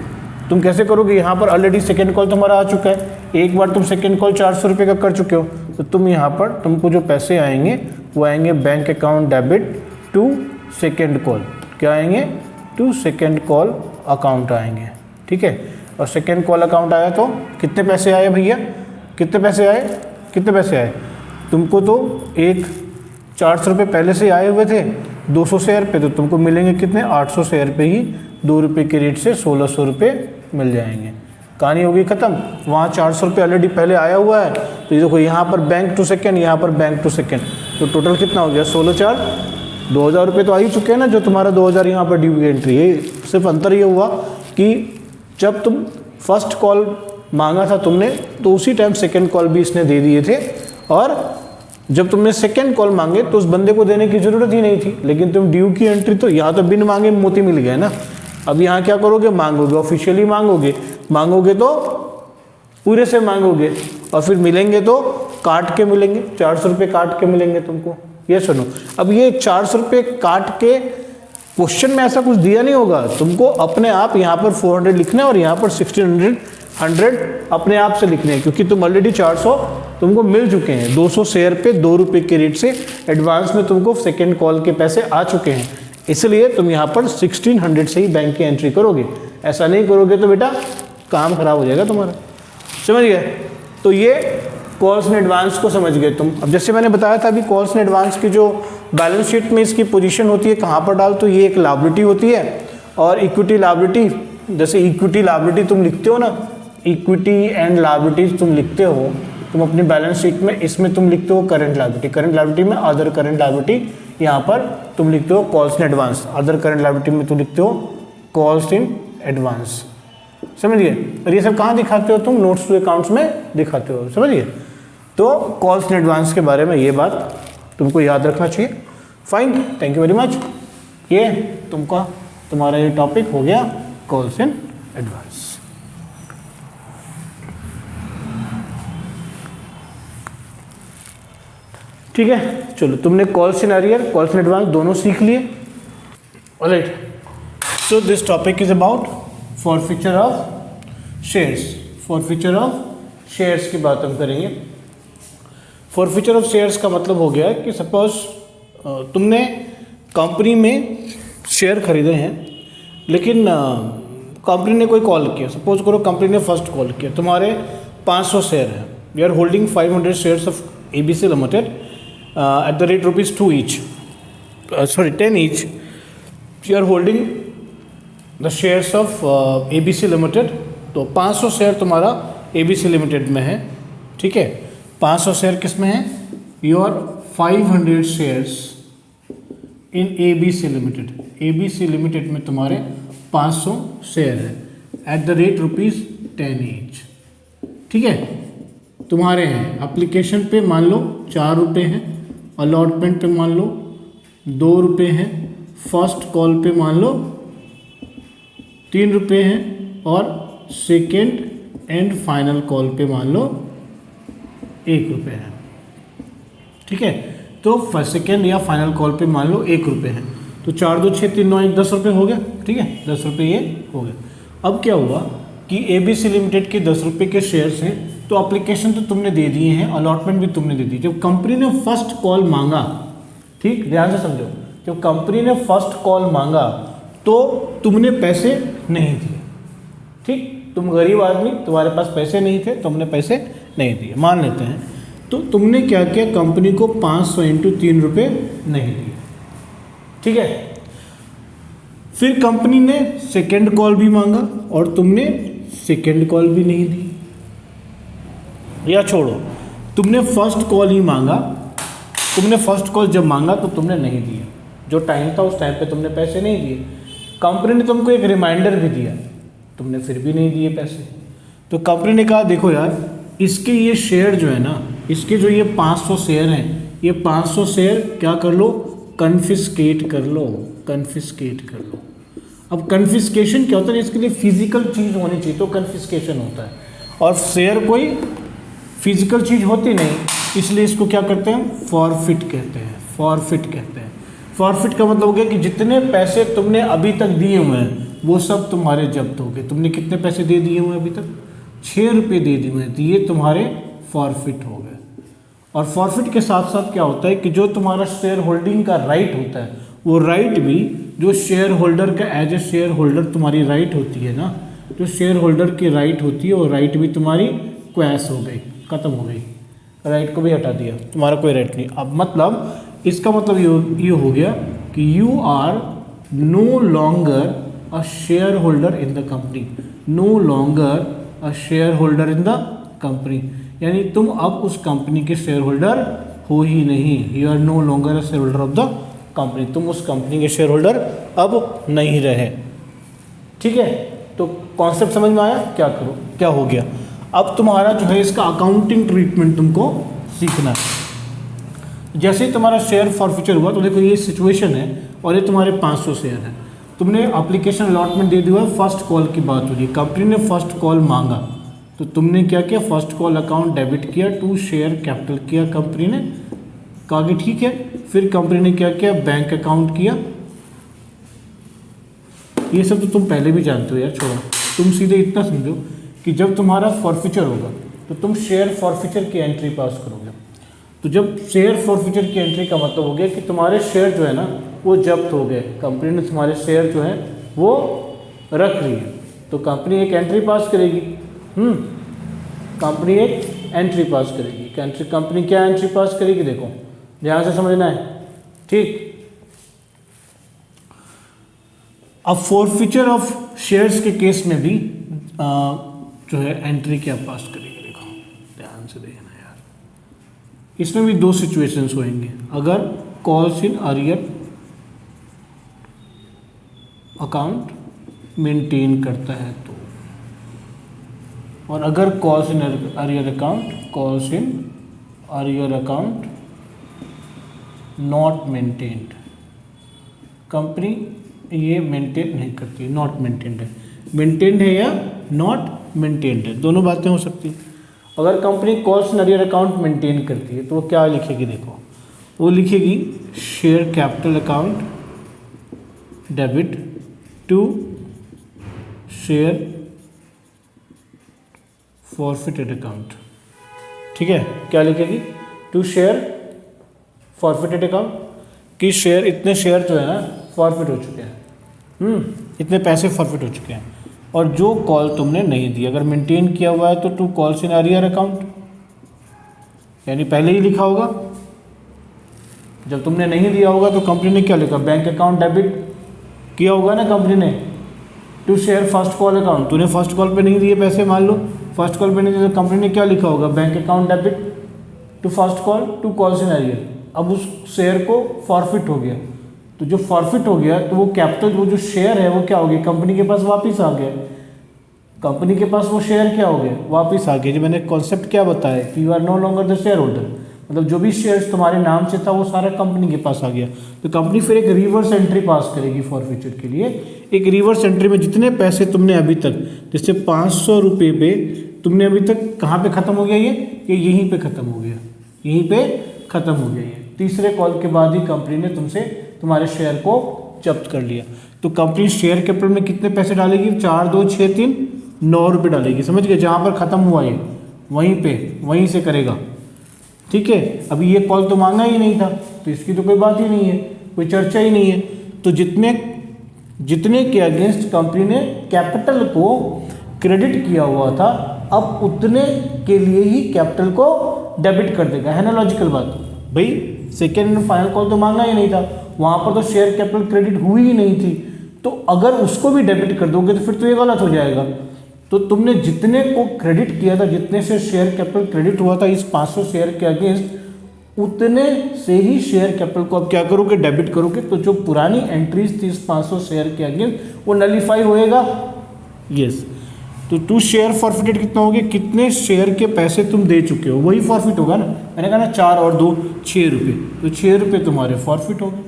तुम कैसे करोगे, यहाँ पर ऑलरेडी सेकेंड कॉल तुम्हारा आ चुका है, एक बार तुम सेकेंड कॉल 400 रुपये का कर चुके हो, तो तुम यहाँ पर तुमको जो पैसे आएंगे वो आएंगे bank account debit to second call. क्या आएंगे? टू सेकेंड कॉल अकाउंट आएंगे, ठीक है। और सेकेंड कॉल अकाउंट आया तो कितने पैसे आए भैया? कितने पैसे आए? कितने पैसे आए? तुमको तो एक 400 रुपये पहले से आए हुए थे, 200 शेयर पे, तो तुमको मिलेंगे कितने? 800 शेयर पे ही 2 रुपये के रेट से 1600 रुपये मिल जाएंगे। कहानी होगी ख़त्म। वहाँ 400 रुपये ऑलरेडी पहले आया हुआ है, तो ये देखो यहाँ पर बैंक टू सेकेंड, यहाँ पर बैंक टू सेकेंड, तो टोटल कितना हो गया? 16 4 2000 रुपये तो आ ही चुके हैं ना, जो तुम्हारा 2000 यहाँ पर ड्यू की एंट्री है। सिर्फ अंतर ये हुआ कि जब तुम फर्स्ट कॉल मांगा था तुमने, तो उसी टाइम सेकेंड कॉल भी इसने दे दिए थे, और जब तुमने सेकेंड कॉल मांगे तो उस बंदे को देने की ज़रूरत ही नहीं थी। लेकिन तुम ड्यू की एंट्री तो यहाँ तो बिन मांगे मोती मिल गए ना। अब यहाँ क्या करोगे? मांगोगे, ऑफिशियली मांगोगे, मांगोगे तो पूरे से मांगोगे, और फिर मिलेंगे तो काट के मिलेंगे, 400 रुपये काट के मिलेंगे तुमको। ये सुनो, अब ये 400 रुपये काट के क्वेश्चन में ऐसा कुछ दिया नहीं होगा, तुमको अपने आप यहाँ पर 400 लिखना है और यहाँ पर 1600 अपने आप से लिखने हैं, क्योंकि तुम ऑलरेडी 400 तुमको मिल चुके हैं। 200 शेयर पे 2 रुपये के रेट से एडवांस में तुमको सेकेंड कॉल के पैसे आ चुके हैं, इसलिए तुम यहाँ पर 1600 से ही बैंक की एंट्री करोगे। ऐसा नहीं करोगे तो बेटा काम खराब हो जाएगा तुम्हारा, समझ गए? तो ये कॉल्स इन एडवांस को समझ गए तुम। अब जैसे मैंने बताया था अभी, कॉल्स इन एडवांस की जो बैलेंस शीट में इसकी पोजीशन होती है, कहाँ पर डाल, तो ये एक लायबिलिटी होती है, और इक्विटी लायबिलिटी, जैसे इक्विटी लायबिलिटी तुम लिखते हो ना, इक्विटी एंड लायबिलिटीज तुम लिखते हो, तुम अपनी बैलेंस शीट में, इसमें तुम लिखते हो करंट लायबिलिटी, करंट लायबिलिटी में अदर करंट लायबिलिटी, यहाँ पर तुम लिखते हो calls in advance, other current liability में तुम लिखते हो कॉल्स इन एडवांस, समझ गए? और ये सब कहाँ दिखाते हो तुम? नोट्स टू अकाउंट्स में दिखाते हो, समझ गए? तो कॉल्स इन एडवांस के बारे में ये बात तुमको याद रखना चाहिए। Fine, thank you very much. ये तुम्हारा ये टॉपिक हो गया कॉल्स इन एडवांस। ठीक है, चलो तुमने calls in arrear, calls in advance दोनों सीख लिए। Alright, so this topic is about forfeiture of shares. Forfeiture of shares की बात हम करेंगे। फॉरफीचर ऑफ शेयर्स का मतलब हो गया कि सपोज तुमने कंपनी में शेयर खरीदे हैं, लेकिन कंपनी ने कोई कॉल किया, सपोज करो कंपनी ने फर्स्ट कॉल किया, तुम्हारे 500 शेयर हैं, we are holding 500 shares of ABC limited at the rate ₹2 each, 10 each, you are holding the shares of ABC Limited। तो 500 शेयर तुम्हारा ABC लिमिटेड में है, ठीक है। 500 शेयर किस में है? Your 500 shares in ABC limited. ABC limited में तुम्हारे 500 शेयर है एट द रेट ₹10 ईच, ठीक है। तुम्हारे हैं एप्लीकेशन पे मान लो 4 रुपये हैं, अलॉटमेंट पे मान लो 2 रुपये हैं, फर्स्ट कॉल पे मान लो 3 रुपये हैं, और सेकेंड एंड फाइनल कॉल पे मान लो 1 रुपये है, ठीक है। तो सेकेंड या फाइनल कॉल पे मान लो 1 रुपये है, तो 4 2 6 3 9 1 10 रुपये हो गया, ठीक है। 10 रुपये ये हो गया। अब क्या हुआ कि ABC लिमिटेड के 10 रुपये के शेयर्स हैं, तो एप्लीकेशन तो तुमने दे दिए हैं, अलॉटमेंट भी तुमने दे दी। जब कंपनी ने फर्स्ट कॉल मांगा, ठीक ध्यान से समझो, जब कंपनी ने फर्स्ट कॉल मांगा तो तुमने पैसे नहीं दिए, ठीक। तुम गरीब आदमी, तुम्हारे पास पैसे नहीं थे, तुमने पैसे नहीं दिए, मान लेते हैं। तो तुमने क्या किया, कंपनी को 500 × 3 रुपये नहीं दिए, ठीक है। फिर कंपनी ने सेकेंड कॉल भी मांगा और तुमने सेकेंड कॉल भी नहीं दी, या छोड़ो, तुमने फर्स्ट कॉल ही मांगा। तुमने फर्स्ट कॉल जब मांगा तो तुमने नहीं दिया, जो टाइम था उस टाइम पे तुमने पैसे नहीं दिए। कंपनी ने तुमको एक रिमाइंडर भी दिया, तुमने फिर भी नहीं दिए पैसे। तो कंपनी ने कहा देखो यार, इसके ये शेयर जो है ना, इसके जो ये 500 शेयर हैं, ये 500 शेयर क्या कर लो, कन्फिस्केट कर लो, कन्फिस्केट कर लो। अब कन्फिस्केशन क्या होता है, इसके लिए फिजिकल चीज़ होनी चाहिए तो कन्फिस्केशन होता है, और शेयर कोई फिजिकल चीज़ होती नहीं, इसलिए इसको क्या करते हैं, फॉरफिट कहते हैं, फॉरफिट कहते हैं। फॉरफिट का मतलब हो गया कि जितने पैसे तुमने अभी तक दिए हुए हैं वो सब तुम्हारे जब्त हो गए। तुमने कितने पैसे दे दिए हुए हैं अभी तक? ₹6 दे दी मैं, तो ये तुम्हारे फॉरफिट हो गए। और फॉरफिट के साथ साथ क्या होता है कि जो तुम्हारा शेयर होल्डिंग का राइट होता है, वो राइट भी जो शेयर होल्डर का एज ए शेयर होल्डर तुम्हारी राइट होती है ना, जो शेयर होल्डर की राइट होती है वो राइट भी तुम्हारी क्वैश हो गई, ख़त्म हो गई, राइट को भी हटा दिया, तुम्हारा कोई राइट नहीं। अब मतलब इसका मतलब ये हो गया कि you are no longer a shareholder in the company, no longer a shareholder in the company, यानी तुम अब उस कंपनी के शेयर होल्डर हो ही नहीं, you are no longer a shareholder of the company, तुम उस कंपनी के शेयर होल्डर अब नहीं रहे। ठीक है, तो कॉन्सेप्ट समझ में आया? क्या करो, क्या हो गया? अब तुम्हारा जो है इसका अकाउंटिंग ट्रीटमेंट तुमको सीखना है। जैसे ही तुम्हारा शेयर फॉरफीचर हुआ तो देखो ये सिचुएशन है और ये तुम्हारे 500 शेयर है, तुमने एप्लीकेशन अलॉटमेंट दे दिया, फर्स्ट कॉल की बात हो रही है, कंपनी ने फर्स्ट कॉल मांगा तो तुमने क्या किया, फर्स्ट कॉल अकाउंट डेबिट किया, टू शेयर कैपिटल किया, कंपनी ने कहा कि ठीक है। फिर कंपनी ने क्या किया, बैंक अकाउंट किया। ये सब तो तुम पहले भी जानते हो यार, छोड़ो, तुम सीधे इतना समझो कि जब तुम्हारा फॉरफीचर होगा तो तुम शेयर फॉरफीचर की एंट्री पास करोगे। तो जब शेयर फॉरफीचर की एंट्री का मतलब हो गया कि तुम्हारे शेयर जो है ना वो जब्त हो गए, कंपनी ने तुम्हारे शेयर जो है वो रख रही है, तो कंपनी एक एंट्री पास करेगी। कंपनी एक एंट्री पास करेगी। कंपनी क्या एंट्री पास करेगी, देखो ध्यान से समझना है, ठीक। अब फॉरफीचर ऑफ शेयर्स के केस में भी जो है एंट्री क्या पास करेगी, देखो ध्यान से देखना यार। इसमें भी दो सिचुएशंस होंगे, अगर calls in arrear account maintain करता है तो, और अगर calls in arrear account not maintained, company ये मेंटेन नहीं करती, नॉट मेंटेन्ड है, मेंटेन्ड है या नॉट मेंटेन्ड है, दोनों बातें हो सकती हैं। अगर company calls in arrear account maintain करती है तो वो क्या लिखेगी, देखो वो लिखेगी share capital account debit to share forfeited account. ठीक है, क्या लिखेगी, टू शेयर फॉरफिटेड अकाउंट, कि शेयर इतने शेयर जो है ना फॉरफिट हो चुके हैं, इतने पैसे फॉरफिट हो चुके हैं, और जो कॉल तुमने नहीं दी, अगर मेंटेन किया हुआ है तो to calls in arrear account, यानी पहले ही लिखा होगा। जब तुमने नहीं दिया होगा तो कंपनी ने क्या लिखा, बैंक अकाउंट डेबिट किया होगा ना कंपनी ने, to share first call account, तूने फर्स्ट कॉल पे नहीं दिए पैसे, मान लो फर्स्ट कॉल पे नहीं दिए तो कंपनी ने क्या लिखा होगा, bank account debit to first call to calls in arrear. अब उस शेयर को फॉरफिट हो गया, तो जो फॉरफिट हो गया तो वो कैपिटल, वो जो शेयर है वो क्या हो गया, कंपनी के पास वापस आ गया, कंपनी के पास वो शेयर क्या हो गया, वापस आ गया। जो मैंने कॉन्सेप्ट क्या बताया कि you are no longer the shareholder, मतलब जो भी शेयर्स तुम्हारे नाम से था वो सारा कंपनी के पास आ गया। तो कंपनी फिर एक रिवर्स एंट्री पास करेगी फॉरफीचर के लिए, एक रिवर्स एंट्री में जितने पैसे तुमने अभी तक, जैसे 500 रुपये पे तुमने अभी तक कहाँ पे ख़त्म हो गया, ये यहीं पे ख़त्म हो गया, यहीं पे ख़त्म हो गया। ये तीसरे कॉल के बाद ही कंपनी ने तुमसे तुम्हारे शेयर को जब्त कर लिया। तो कंपनी शेयर कैपिटल में कितने पैसे डालेगी, 4 2 6 3 9 रुपये डालेगी, समझ गए, जहाँ पर ख़त्म हुआ ये वहीं से करेगा। ठीक है, अभी ये कॉल तो मांगा ही नहीं था तो इसकी तो कोई बात ही नहीं है, कोई चर्चा ही नहीं है। तो जितने के अगेंस्ट कंपनी ने कैपिटल को क्रेडिट किया हुआ था, अब उतने के लिए ही कैपिटल को डेबिट कर देगा, है ना लॉजिकल बात। भाई सेकेंड एंड फाइनल कॉल तो मांगा ही नहीं था, वहाँ पर तो शेयर कैपिटल क्रेडिट हुई ही नहीं थी, तो अगर उसको भी डेबिट कर दोगे तो फिर तो ये गलत हो जाएगा। तो तुमने जितने को क्रेडिट किया था, जितने से शेयर कैपिटल क्रेडिट हुआ था इस 500 शेयर के अगेंस्ट, उतने से ही शेयर कैपिटल को अब क्या करोगे, डेबिट करोगे। तो जो पुरानी एंट्रीज थी इस 500 शेयर के अगेंस्ट वो नलीफाई होएगा। यस, तो टू शेयर फॉरफिटेड कितना हो गया, कितने शेयर के पैसे तुम दे चुके हो वही फॉरफिट होगा ना। मैंने कहा ना 4 और 2 6 रुपये, तो 6 रुपये तुम्हारे फॉरफिट हो गए,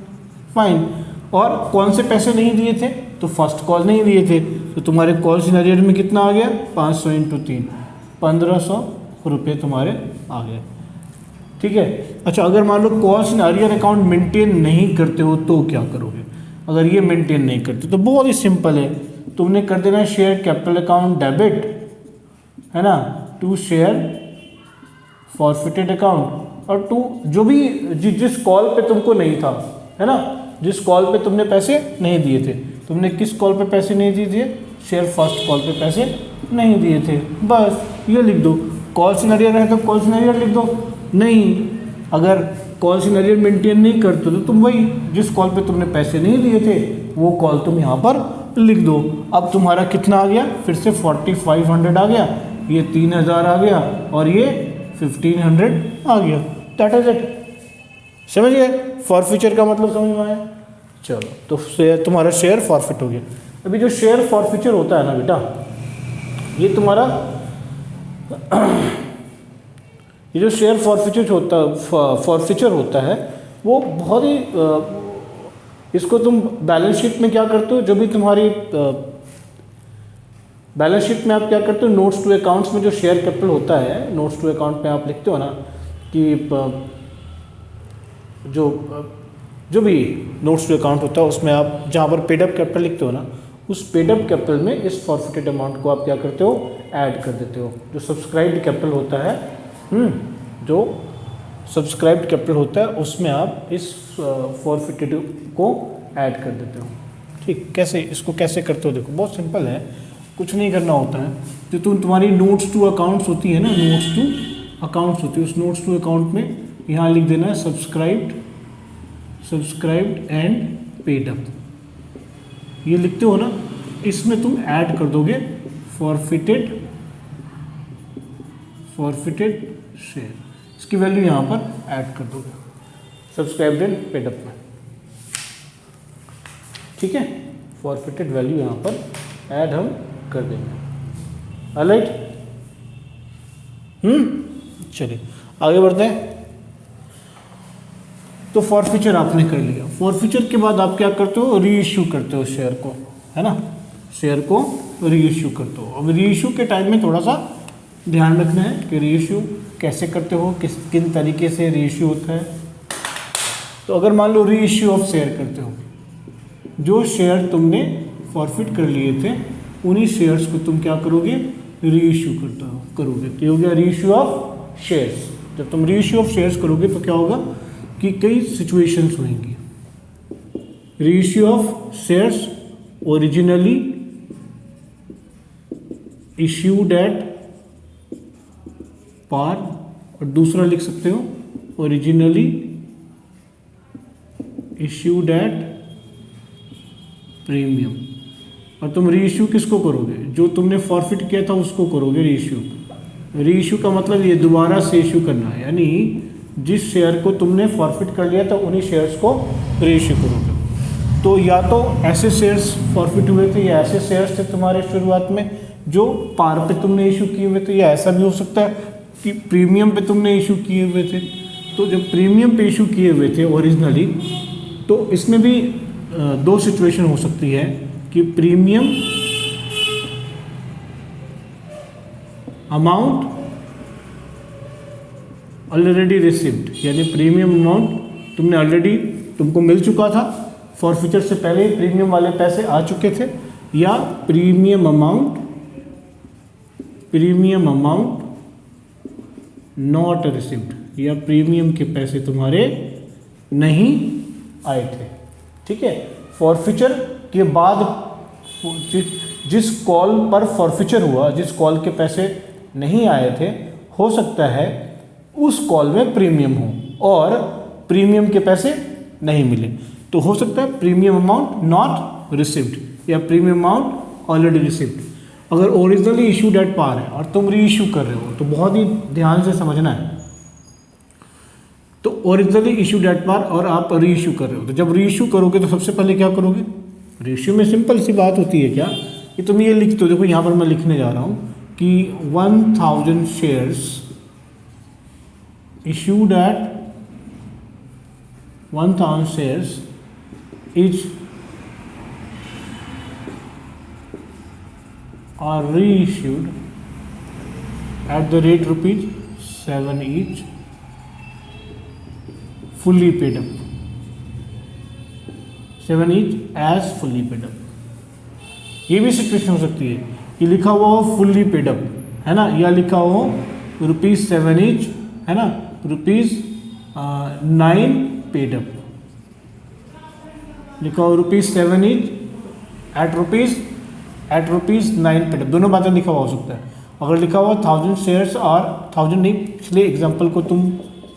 फाइन। और कौन से पैसे नहीं दिए थे, तो फर्स्ट कॉल नहीं दिए थे, तो तुम्हारे कॉल इन अरियर में कितना आ गया, 500 × 3 1500 रुपये तुम्हारे आ गए। ठीक है, अच्छा अगर मान लो calls in arrear account maintain नहीं करते हो तो क्या करोगे। अगर ये मेंटेन नहीं करते तो बहुत ही सिंपल है, तुमने कर देना शेयर कैपिटल अकाउंट डेबिट है ना, टू शेयर फॉरफिटेड अकाउंट, और टू जो भी जिस कॉल पे तुमको नहीं था, है ना, जिस कॉल पे तुमने पैसे नहीं दिए थे, तुमने किस कॉल पे पैसे नहीं दिए थे, शेयर फर्स्ट कॉल पे पैसे नहीं दिए थे, बस ये लिख दो। कॉल सिनेरियो रहे तो कॉल सिनेरियो लिख दो, नहीं अगर कॉल सिनेरियो मेंटेन नहीं करते तो तुम वही जिस कॉल पे तुमने पैसे नहीं दिए थे वो कॉल तुम यहाँ पर लिख दो। अब तुम्हारा कितना आ गया, फिर से 4500 आ गया, ये 3000 आ गया और ये 1500 आ गया, दैट इज इट। समझ गए, फॉरफीचर का मतलब समझ में आया। चलो तो तुम्हारा शेयर फॉरफिट हो गया। अभी जो शेयर फॉरफीचर होता है ना बेटा, ये तुम्हारा ये जो शेयर फॉरफीचर होता है वो बहुत ही इसको तुम बैलेंस शीट में क्या करते हो, जो भी तुम्हारी बैलेंस शीट में आप क्या करते हो, नोट्स टू अकाउंट्स में जो शेयर कैपिटल होता है, नोट्स टू अकाउंट में आप लिखते हो ना कि जो भी नोट्स टू अकाउंट होता है उसमें आप जहाँ पर पेड अप कैपिटल लिखते हो ना, उस पेड अप कैपिटल में इस फॉरफिटेड अमाउंट को आप क्या करते हो, ऐड कर देते हो। जो सब्सक्राइब्ड कैपिटल होता है, जो सब्सक्राइब्ड कैपिटल होता है उसमें आप इस फॉरफिटेड को ऐड कर देते हो। ठीक, कैसे इसको कैसे करते हो, देखो बहुत सिंपल है, कुछ नहीं करना होता है। जो तुम्हारी नोट्स टू अकाउंट्स होती है ना, नोट्स टू अकाउंट्स होती है, उस नोट्स टू अकाउंट में यहाँ लिख देना है सब्सक्राइब्ड एंड पेड अप, ये लिखते हो ना, इसमें तुम ऐड कर दोगे फॉरफिटेड शेयर, इसकी वैल्यू यहाँ पर ऐड कर दोगे सब्सक्राइब्ड एंड पेड अप में। ठीक है, फॉरफिटेड वैल्यू यहाँ पर ऐड हम कर देंगे। ऑलराइट, चलिए आगे बढ़ते हैं। तो फॉरफीचर आपने कर लिया, फॉरफीचर के बाद आप क्या करते हो, री इश्यू करते हो शेयर को, है ना, शेयर को री इश्यू करते हो। अब री इश्यू के टाइम में थोड़ा सा ध्यान रखना है कि री इश्यू कैसे करते हो, किन तरीके से री इश्यू होता है। तो अगर मान लो री इश्यू ऑफ शेयर करते हो, जो शेयर तुमने फॉरफिट कर लिए थे उन्हीं शेयर्स को तुम क्या करोगे, री इश्यू करोगे, तो हो गया री इश्यू ऑफ शेयर्स। जब तुम री इश्यू ऑफ शेयर्स करोगे तो क्या होगा कि कई सिचुएशंस होंगी। Reissue of shares originally issued at par, और दूसरा लिख सकते हो ओरिजिनली इश्यूड एट प्रीमियम। और तुम री इश्यू किसको करोगे, जो तुमने फॉरफिट किया था उसको करोगे री इश्यू। री इश्यू का मतलब ये दोबारा से इश्यू करना है, यानी जिस शेयर को तुमने फॉरफिट कर लिया था उन्हीं शेयर्स को री इश्यू करोगे। तो या तो ऐसे शेयर्स फॉरफिट हुए थे या ऐसे शेयर्स थे तुम्हारे शुरुआत में जो पार पे तुमने इशू किए हुए थे, या ऐसा भी हो सकता है कि प्रीमियम पे तुमने इशू किए हुए थे। तो जब प्रीमियम पे इशू किए हुए थे ओरिजिनली, तो इसमें भी दो सिचुएशन हो सकती है कि प्रीमियम अमाउंट ऑलरेडी रिसीव्ड, यानी प्रीमियम अमाउंट तुमने ऑलरेडी तुमको मिल चुका था, फॉरफीचर से पहले ही प्रीमियम वाले पैसे आ चुके थे, या प्रीमियम अमाउंट नॉट रिसीव्ड, या प्रीमियम के पैसे तुम्हारे नहीं आए थे। ठीक है, फॉरफीचर के बाद जिस कॉल पर फॉरफीचर हुआ, जिस कॉल के पैसे नहीं आए थे, हो सकता है उस कॉल में प्रीमियम हो और प्रीमियम के पैसे नहीं मिले, तो हो सकता है प्रीमियम अमाउंट नॉट रिसीव्ड या प्रीमियम अमाउंट ऑलरेडी रिसीव्ड। अगर ओरिजिनली इशूड एट पार है और तुम री इशू कर रहे हो तो बहुत ही ध्यान से समझना है। तो ओरिजिनली इशूड एट पार और आप री इशू कर रहे हो, तो जब री इशू करोगे तो सबसे पहले क्या करोगे, री इशू में सिंपल सी बात होती है क्या कि तुम ये लिख दो, देखो यहाँ पर मैं लिखने जा रहा हूँ कि 1000 shares issued at 1000 shares each are reissued at the rate ₹7 each, fully paid up, 7 each as fully paid up। ये भी सिचुएशन हो सकती है कि लिखा हुआ हो फुल्ली पेड अप, है ना, या लिखा हो ₹7 ईच, है ना, ₹9 पेड अप, लिखा हो ₹7 ईच एट ₹9 पेड अप, दोनों बातें लिखा हुआ हो सकता है। अगर लिखा हुआ 1000 शेयर्स और 1000 नहीं, पिछले एग्जाम्पल को तुम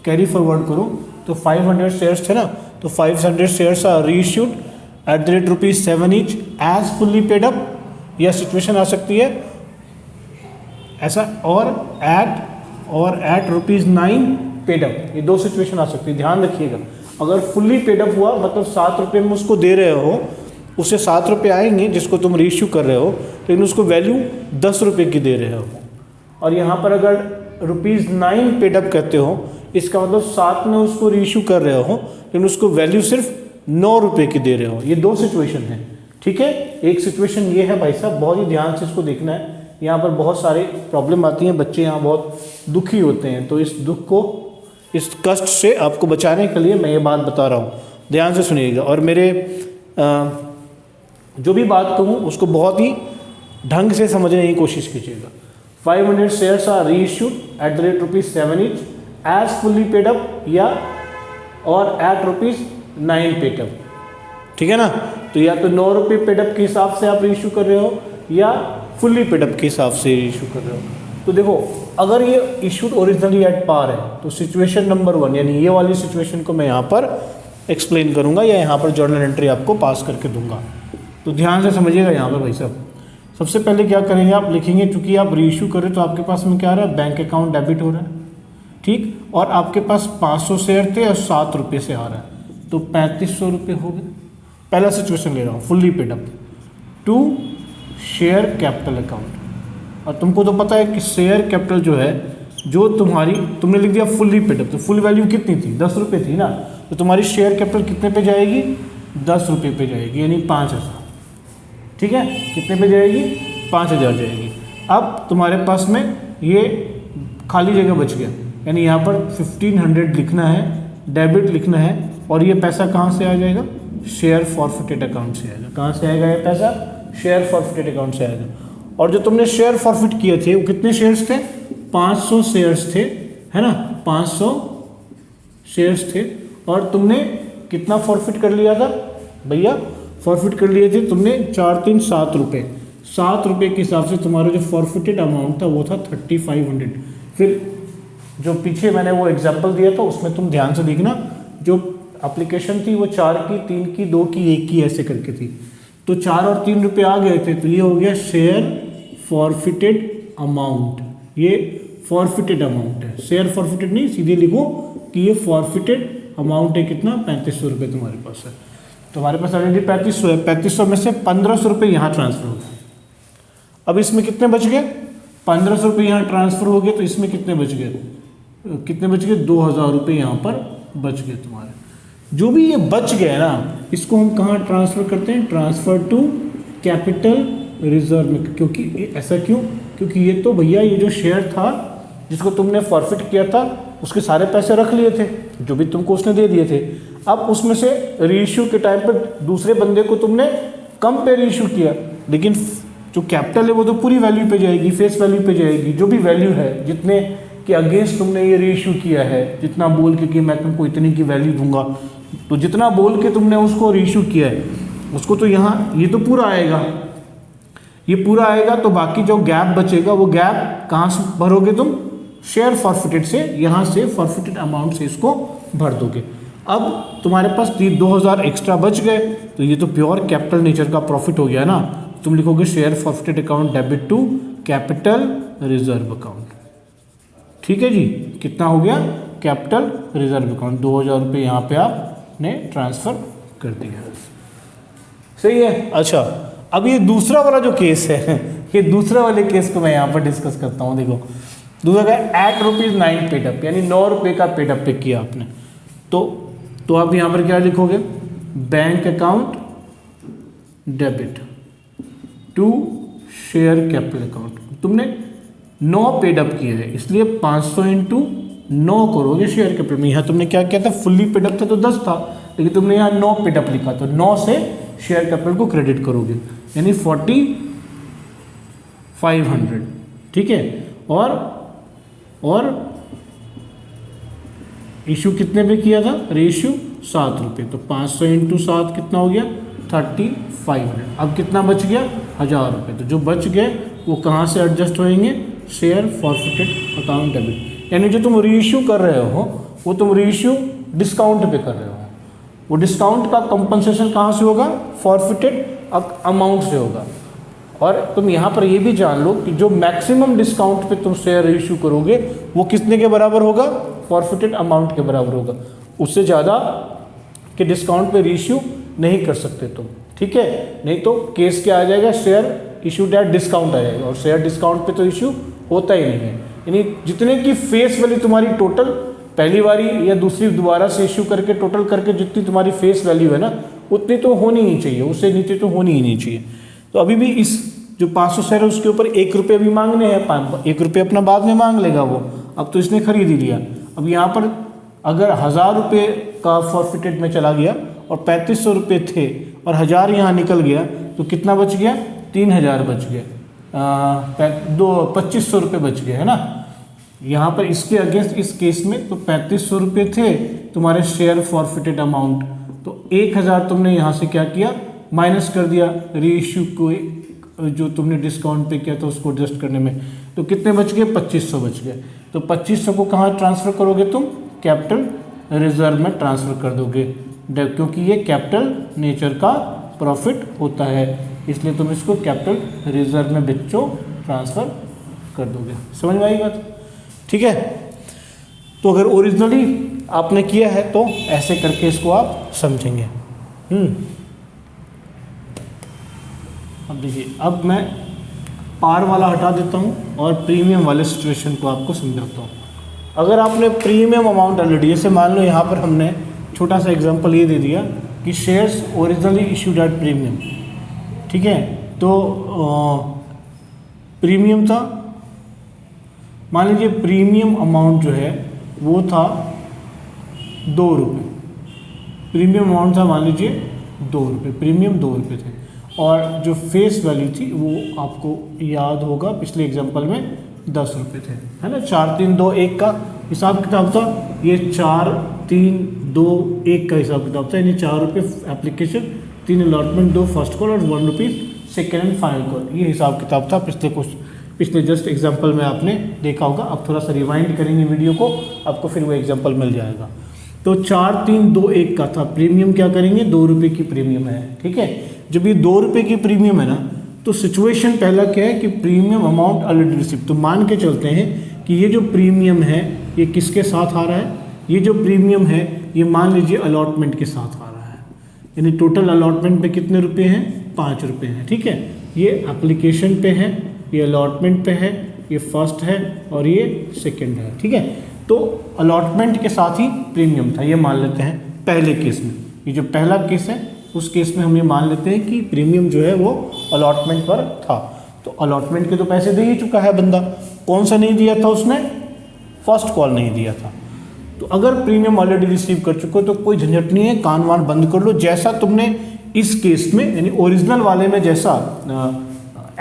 कैरी फॉरवर्ड करो तो 500 शेयर्स थे ना, तो 500 shares are reissued at the rate ₹7 each as fully paid up, यह सिचुएशन आ सकती है ऐसा, और एट ₹9 पेड अप, ये दो सिचुएशन आ सकती है, ध्यान रखिएगा। अगर फुल्ली पेड अप हुआ मतलब ₹7 में उसको दे रहे हो, उससे ₹7 आएंगे जिसको तुम रीइश्यू कर रहे हो, लेकिन उसको वैल्यू ₹10 की दे रहे हो। और यहाँ पर अगर ₹9 पेड अप कहते हो, इसका मतलब 7 में उसको रीइश्यू कर रहे हो, लेकिन उसको वैल्यू सिर्फ ₹9 की दे रहे हो। ये दो सिचुएशन है, ठीक है। एक सिचुएशन ये है भाई साहब, बहुत ही ध्यान से इसको देखना है, यहाँ पर बहुत सारे प्रॉब्लम आती हैं, बच्चे यहाँ बहुत दुखी होते हैं, तो इस दुख को, इस कष्ट से आपको बचाने के लिए मैं ये बात बता रहा हूँ, ध्यान से सुनिएगा। और मेरे जो भी बात कहूँ उसको बहुत ही ढंग से समझने की कोशिश कीजिएगा। 500 shares are reissued at the rate ₹7 each as fully paid up, या और एट ₹9 पेड अप, ठीक है ना। तो या तो ₹9 पेड अप के हिसाब से आप रीइश्यू कर रहे हो, या फुल्ली पेड अप के हिसाब से रीइश्यू कर रहे हो। तो देखो, अगर ये इशूड ओरिजिनली एट पार है तो सिचुएशन नंबर 1 यानी ये वाली सिचुएशन को मैं यहाँ पर एक्सप्लेन करूँगा, या यहाँ पर जर्नल एंट्री आपको पास करके दूंगा। तो ध्यान से समझिएगा यहाँ पर भाई साहब। सबसे पहले क्या करेंगे, आप लिखेंगे, चूंकि आप रीइश्यू करें तो आपके पास में क्या आ रहा है, बैंक अकाउंट डेबिट हो रहा है, ठीक, और आपके पास 500 शेयर थे और ₹7 से आ रहा है, तो ₹3500 हो गए। पहला सिचुएशन ले रहा हूँ, fully paid up to share capital account. और तुमको तो पता है कि शेयर कैपिटल जो है, जो तुम्हारी, तुमने लिख दिया फुल्ली पेड अप, तो फुल वैल्यू कितनी थी, ₹10 थी ना, तो तुम्हारी शेयर कैपिटल कितने पे जाएगी, ₹10 पे जाएगी, यानी 5000, ठीक है। कितने पे जाएगी, 5000 जाएगी। अब तुम्हारे पास में ये खाली जगह बच गया, यानी यहाँ पर 1500 लिखना है, डेबिट लिखना है, और ये पैसा कहाँ से आ जाएगा, शेयर फॉरफिटेड अकाउंट से आएगा। कहाँ से आएगा ये पैसा, शेयर फॉरफिटेड अकाउंट से आएगा। और जो तुमने शेयर फॉरफिट किए थे वो कितने शेयर्स थे, 500 शेयर्स थे, है ना, 500 शेयर्स थे। और तुमने कितना फॉरफिट कर लिया था भैया, फॉरफिट कर लिए थे तुमने 4 3 7 रुपये, ₹7 के हिसाब से तुम्हारा जो फॉरफिटेड अमाउंट था वो था 3500। फिर जो पीछे मैंने वो एग्जाम्पल दिया था उसमें तुम ध्यान से देखना, जो एप्लीकेशन थी वो 4 की, 3 की, 2 की, 1 की ऐसे करके थी, तो 4 और 3 रुपये आ गए थे, तो ये हो गया शेयर फॉरफिटेड अमाउंट। ये फॉरफिटेड अमाउंट है, शेयर फॉरफिटेड नहीं, सीधे लिखो कि ये फॉरफिटेड अमाउंट है। कितना, ₹3500 तुम्हारे पास है, तुम्हारे पास ऑलरेडी 3500 है, 3500 में से ₹1500 यहाँ ट्रांसफर हो गए। अब इसमें कितने बच गए, ₹1500 यहाँ ट्रांसफर हो गए, तो इसमें कितने बच गए, ₹2000 यहाँ पर बच गए तुम्हारे। जो भी ये बच गया ना, इसको हम कहाँ ट्रांसफ़र करते हैं, ट्रांसफ़र टू कैपिटल रिजर्व में। क्योंकि ऐसा क्यों, क्योंकि ये तो भैया ये जो शेयर था जिसको तुमने फॉरफिट किया था उसके सारे पैसे रख लिए थे, जो भी तुमको उसने दे दिए थे। अब उसमें से रीइश्यू के टाइम पर दूसरे बंदे को तुमने कम पे रीइश्यू किया, लेकिन जो कैपिटल है वो तो पूरी वैल्यू पे जाएगी, फेस वैल्यू पे जाएगी। जो भी वैल्यू है जितने के अगेंस्ट तुमने ये रीइश्यू किया है, जितना बोल के कि मैं तुमको इतनी की वैल्यू दूंगा, तो जितना बोल के तुमने उसको रीइश्यू किया है उसको तो यहाँ ये तो पूरा आएगा, ये पूरा आएगा। तो बाकी जो गैप बचेगा वो गैप कहाँ से भरोगे तुम, शेयर फॉरफिटेड से, यहाँ से फॉरफिटेड अमाउंट से इसको भर दोगे। अब तुम्हारे पास 2000 एक्स्ट्रा बच गए, तो ये तो प्योर कैपिटल नेचर का प्रॉफिट हो गया ना। तुम लिखोगे share forfeited account debit to capital reserve account. ठीक है जी, कितना हो गया, कैपिटल रिजर्व अकाउंट 2000 रुपये यहाँ पे आपने ट्रांसफर कर दिया। सही है। अच्छा, अब ये दूसरा वाला जो केस है, ये दूसरा वाले केस को मैं यहाँ पर डिस्कस करता हूँ। देखो, दूसरा का एट ₹9 पेडअप, यानी 9 रुपये का पेडअप पे किया आपने, तो आप यहाँ पर क्या लिखोगे, bank account debit to share capital account. तुमने 9 पेडअप किया है, इसलिए 500 इंटू 9 करोगे शेयर कैपिटल में। यहाँ तुमने क्या किया था, फुल्ली पेडअप था तो 10 था, लेकिन तुमने यहाँ 9 पेडअप लिखा, तो 9 से शेयर कैपिटल को क्रेडिट करोगे, यानी 4500। ठीक है, और इशू कितने पे किया था, रेशियो 7 रुपये, तो 500 इंटू 7 कितना हो गया 3500। अब कितना बच गया 1000 रुपये। तो जो बच गए वो कहाँ से एडजस्ट होएंगे, शेयर फॉरफिटेड अकाउंट डेबिट। यानी जो तुम रीइश्यू कर रहे हो वो तुम रीइश्यू डिस्काउंट पे कर रहे हो, वो डिस्काउंट का कंपनसेशन कहाँ से होगा, फॉरफिटेड अमाउंट से होगा। और तुम यहाँ पर ये भी जान लो कि जो मैक्सिमम डिस्काउंट पे तुम शेयर इशू करोगे वो कितने के बराबर होगा, फॉरफिटेड अमाउंट के बराबर होगा। उससे ज़्यादा के डिस्काउंट पे रीइश्यू नहीं कर सकते तुम, ठीक है। नहीं तो केस क्या आ जाएगा, शेयर इशूड एट डिस्काउंट आ जाएगा, और शेयर डिस्काउंट पे तो इशू होता ही नहीं है। यानी जितने की फेस वैल्यू तुम्हारी टोटल पहली बारी या दूसरी दोबारा से इशू करके टोटल करके जितनी तुम्हारी फेस वैल्यू है ना, उतनी तो होनी ही चाहिए, उससे नीचे तो होनी ही नहीं चाहिए। तो अभी भी इस जो 500 शेयर है उसके ऊपर 1 रुपये भी मांगने हैं, 1 रुपये अपना बाद में मांग लेगा वो। अब तो इसने खरीद ही लिया। अब यहाँ पर अगर 1000 रुपये का फॉरफिटेड में चला गया और 3500 रुपये थे और 1000 यहाँ निकल गया, तो कितना बच गया, 3000 बच गया, 2500 रुपये बच गए, है ना। यहाँ पर इसके अगेंस्ट इस केस में तो 3500 रुपये थे तुम्हारे शेयर फॉरफिटेड अमाउंट, तो 1000 तुमने यहाँ से क्या किया, माइनस कर दिया रीइश्यू को, जो तुमने डिस्काउंट पे किया था उसको एडजस्ट करने में। तो कितने बच गए, 2500 बच गए। तो 2500 को कहाँ ट्रांसफ़र करोगे तुम, कैपिटल रिजर्व में ट्रांसफ़र कर दोगे, क्योंकि ये कैपिटल नेचर का प्रॉफिट होता है, इसलिए तुम इसको कैपिटल रिजर्व में बच्चों ट्रांसफ़र कर दोगे। समझ में आई बात, ठीक है। तो अगर ओरिजिनली आपने किया है तो ऐसे करके इसको आप समझेंगे। अब देखिए, अब मैं पार वाला हटा देता हूँ और प्रीमियम वाले सिचुएशन को आपको समझाता हूँ। अगर आपने प्रीमियम अमाउंट ऑलरेडी, जैसे मान लो यहाँ पर हमने छोटा सा एग्जांपल ये दे दिया कि shares originally issued at premium, ठीक है। तो प्रीमियम था, मान लीजिए प्रीमियम अमाउंट जो है वो था 2 रुपये, प्रीमियम अमाउंट था मान लीजिए 2 रुपये, प्रीमियम 2 रुपये थे, और जो फेस वैल्यू थी वो आपको याद होगा पिछले एग्जांपल में 10 रुपये थे, है ना। 4 3 2 1 का हिसाब किताब था, ये 4 3 2 1 का हिसाब किताब था, यानी 4 रुपये एप्लीकेशन, 3 अलॉटमेंट, 2 फर्स्ट कॉल और 1 rupees second and final call, ये हिसाब किताब था पिछले जस्ट एग्जाम्पल में आपने देखा होगा। अब थोड़ा सा रिवाइंड करेंगे वीडियो को, आपको फिर वो एग्जाम्पल मिल जाएगा। तो 4 3 2 1 का था, प्रीमियम क्या करेंगे, 2 रुपये की प्रीमियम है, ठीक है। जब ये 2 रुपये की प्रीमियम है ना, तो सिचुएशन पहला क्या है कि प्रीमियम अमाउंट ऑलरेडी रिसीव, तो मान के चलते हैं कि ये जो प्रीमियम है ये किसके साथ आ रहा है, ये जो प्रीमियम है ये मान लीजिए अलॉटमेंट के साथ आ रहा है, यानी टोटल अलॉटमेंट पे कितने रुपये हैं, 5 रुपये हैं, ठीक है। ये एप्लीकेशन पे है, ये अलॉटमेंट पे है, ये फर्स्ट है और ये सेकंड है, ठीक है। तो अलॉटमेंट के साथ ही प्रीमियम था, ये मान लेते हैं पहले केस में। ये जो पहला केस है उस केस में हम ये मान लेते हैं कि प्रीमियम जो है वो अलॉटमेंट पर था, तो अलॉटमेंट के तो पैसे दे ही चुका है बंदा। कौन सा नहीं दिया था उसने, फर्स्ट कॉल नहीं दिया था। तो अगर प्रीमियम ऑलरेडी रिसीव कर चुके हो तो कोई झंझट नहीं है, कान वान बंद कर लो। जैसा तुमने इस केस में यानी ओरिजिनल वाले में जैसा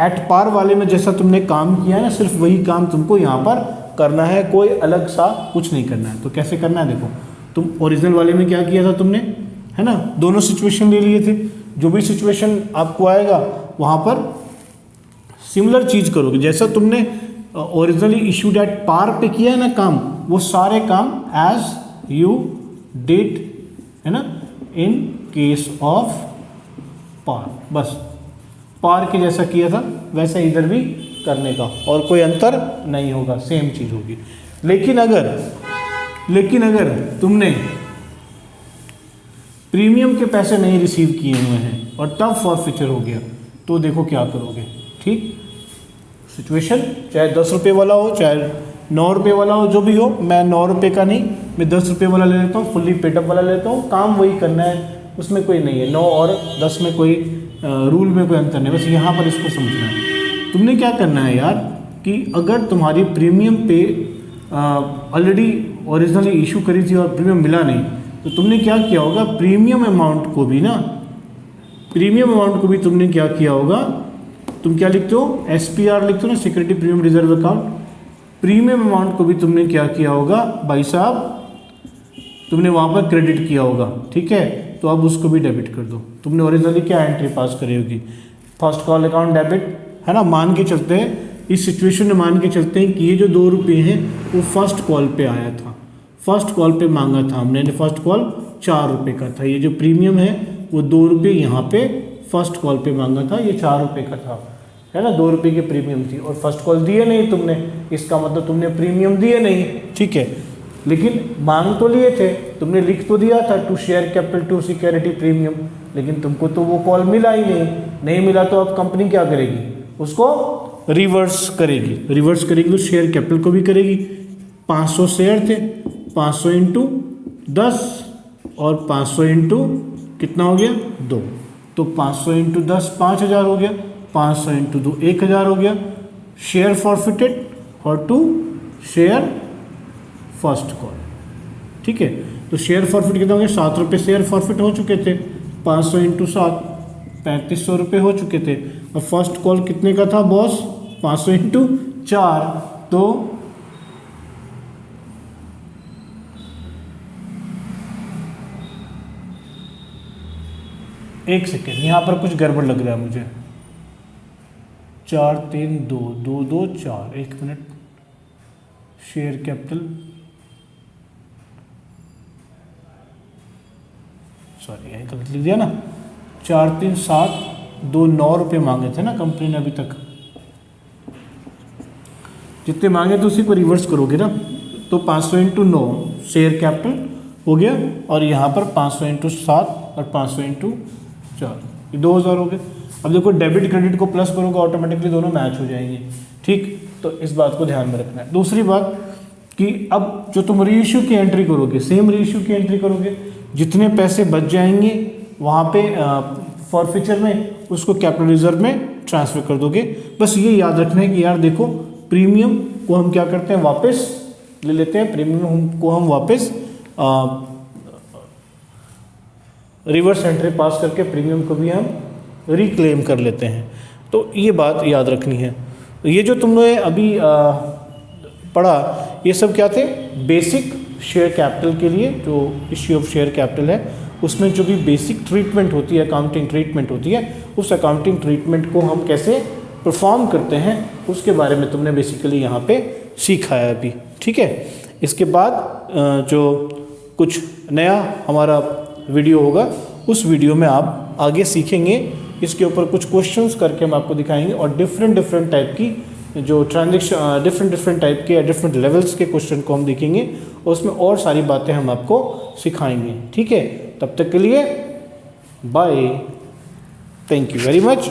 एट पार वाले में जैसा तुमने काम किया है ना, सिर्फ वही काम तुमको यहाँ पर करना है, कोई अलग सा कुछ नहीं करना है। तो कैसे करना है, देखो तुम ओरिजिनल वाले में क्या किया था तुमने, है ना, दोनों सिचुएशन ले लिए थे। जो भी सिचुएशन आपको आएगा वहाँ पर सिमिलर चीज़ करोगे, जैसा तुमने ओरिजिनली इशूड एट पार पे किया है ना काम, वो सारे काम एज यू डिड, है ना, इन केस ऑफ पार, बस पार के जैसा किया था वैसा इधर भी करने का, और कोई अंतर नहीं होगा, सेम चीज़ होगी। लेकिन अगर तुमने प्रीमियम के पैसे नहीं रिसीव किए हुए हैं और तब फॉरफिचर हो गया, तो देखो क्या करोगे, ठीक। सिचुएशन चाहे 10 रुपये वाला हो चाहे 9 रुपये वाला हो, जो भी हो, मैं 9 रुपये का नहीं, मैं 10 रुपये वाला ले लेता हूँ, फुल्ली पेडअप वाला लेता हूँ, काम वही करना है, उसमें कोई नहीं है, 9 और 10 में कोई रूल में कोई अंतर नहीं, बस यहाँ पर इसको समझना है। तुमने क्या करना है यार कि अगर तुम्हारी प्रीमियम पे ऑलरेडी ओरिजिनली इशू करी थी और प्रीमियम मिला नहीं, तो तुमने क्या किया होगा, प्रीमियम अमाउंट को भी तुमने क्या किया होगा, तुम क्या लिखते हो, SPR लिखते हो ना, security premium reserve account, premium amount को भी तुमने क्या किया होगा भाई साहब, तुमने वहाँ पर क्रेडिट किया होगा, ठीक है। तो अब उसको भी डेबिट कर दो। तुमने ओरिजिनली क्या एंट्री पास करी होगी, फर्स्ट कॉल अकाउंट डेबिट, है ना। मान के चलते हैं, इस सिचुएशन में मान के चलते हैं कि ये जो 2 रुपये हैं वो फर्स्ट कॉल पे आया था, फर्स्ट कॉल पे मांगा था हमने, फर्स्ट कॉल 4 रुपये का था। ये जो प्रीमियम है वो 2 रुपये यहाँ पे फर्स्ट कॉल पे मांगा था, ये 4 रुपये का था, है ना। 2 रुपये की प्रीमियम थी और फर्स्ट कॉल दिए नहीं तुमने, इसका मतलब तुमने प्रीमियम दिए नहीं, ठीक है। लेकिन मांग तो लिए थे, तुमने लिख तो दिया था to share capital to security premium, लेकिन तुमको तो वो कॉल मिला ही नहीं मिला तो अब कंपनी क्या करेगी, उसको रिवर्स करेगी। रिवर्स करेगी तो शेयर कैपिटल को भी करेगी। 500 शेयर थे, 500 इंटू 10 और 500 इंटू कितना हो गया 2, तो 500 इंटू 10 5000 हो गया, 500 इंटू 2 1000 हो गया। शेयर फॉरफिटेड और टू शेयर फर्स्ट कॉल, ठीक है। तो शेयर फॉरफिट कितना हो गया, 7 रुपये शेयर फॉरफिट हो चुके थे, 500 इंटू 7 3500 रुपये हो चुके थे। और फर्स्ट कॉल कितने का था बॉस, 500 इंटू 4, तो एक सेकेंड, यहाँ पर कुछ गड़बड़ लग रहा है मुझे। 4 3 2 2 2 4, 1 मिनट, शेयर कैपिटल, सॉरी यही गलत लिख दिया ना। 4 3 7 2 9 रुपये मांगे थे ना कंपनी ने अभी तक, जितने मांगे तो उसी को रिवर्स करोगे ना। तो 500 इंटू 9 शेयर कैपिटल हो गया, और यहाँ पर 500 इंटू 7 और 500 इंटू 4, ये 2000 हो गए। अब देखो डेबिट क्रेडिट को प्लस करोगे ऑटोमेटिकली दोनों मैच हो जाएंगे, ठीक। तो इस बात को ध्यान में रखना है। दूसरी बात कि अब जो तुम रीइश्यू की एंट्री करोगे, सेम रीइश्यू की एंट्री करोगे, जितने पैसे बच जाएंगे वहाँ पे फॉरफिचर में उसको कैपिटल रिजर्व में ट्रांसफ़र कर दोगे। बस ये याद रखना है कि यार देखो, प्रीमियम को हम क्या करते हैं, वापस ले लेते हैं, प्रीमियम को हम वापस रिवर्स एंट्री पास करके प्रीमियम को भी हम रिक्लेम कर लेते हैं। तो ये बात याद रखनी है। ये जो तुमने अभी पढ़ा, ये सब क्या थे, बेसिक शेयर कैपिटल के लिए जो इश्यू ऑफ शेयर कैपिटल है, उसमें जो भी बेसिक ट्रीटमेंट होती है, अकाउंटिंग ट्रीटमेंट होती है, उस अकाउंटिंग ट्रीटमेंट को हम कैसे परफॉर्म करते हैं उसके बारे में तुमने बेसिकली यहाँ पे सीखा है अभी, ठीक है। इसके बाद जो कुछ नया हमारा वीडियो होगा, उस वीडियो में आप आगे सीखेंगे, इसके ऊपर कुछ क्वेश्चंस करके हम आपको दिखाएंगे और डिफरेंट टाइप की जो ट्रांजेक्शन, डिफरेंट टाइप के डिफरेंट लेवल्स के क्वेश्चन को हम देखेंगे और उसमें और सारी बातें हम आपको सिखाएंगे, ठीक है। तब तक के लिए bye, thank you very much.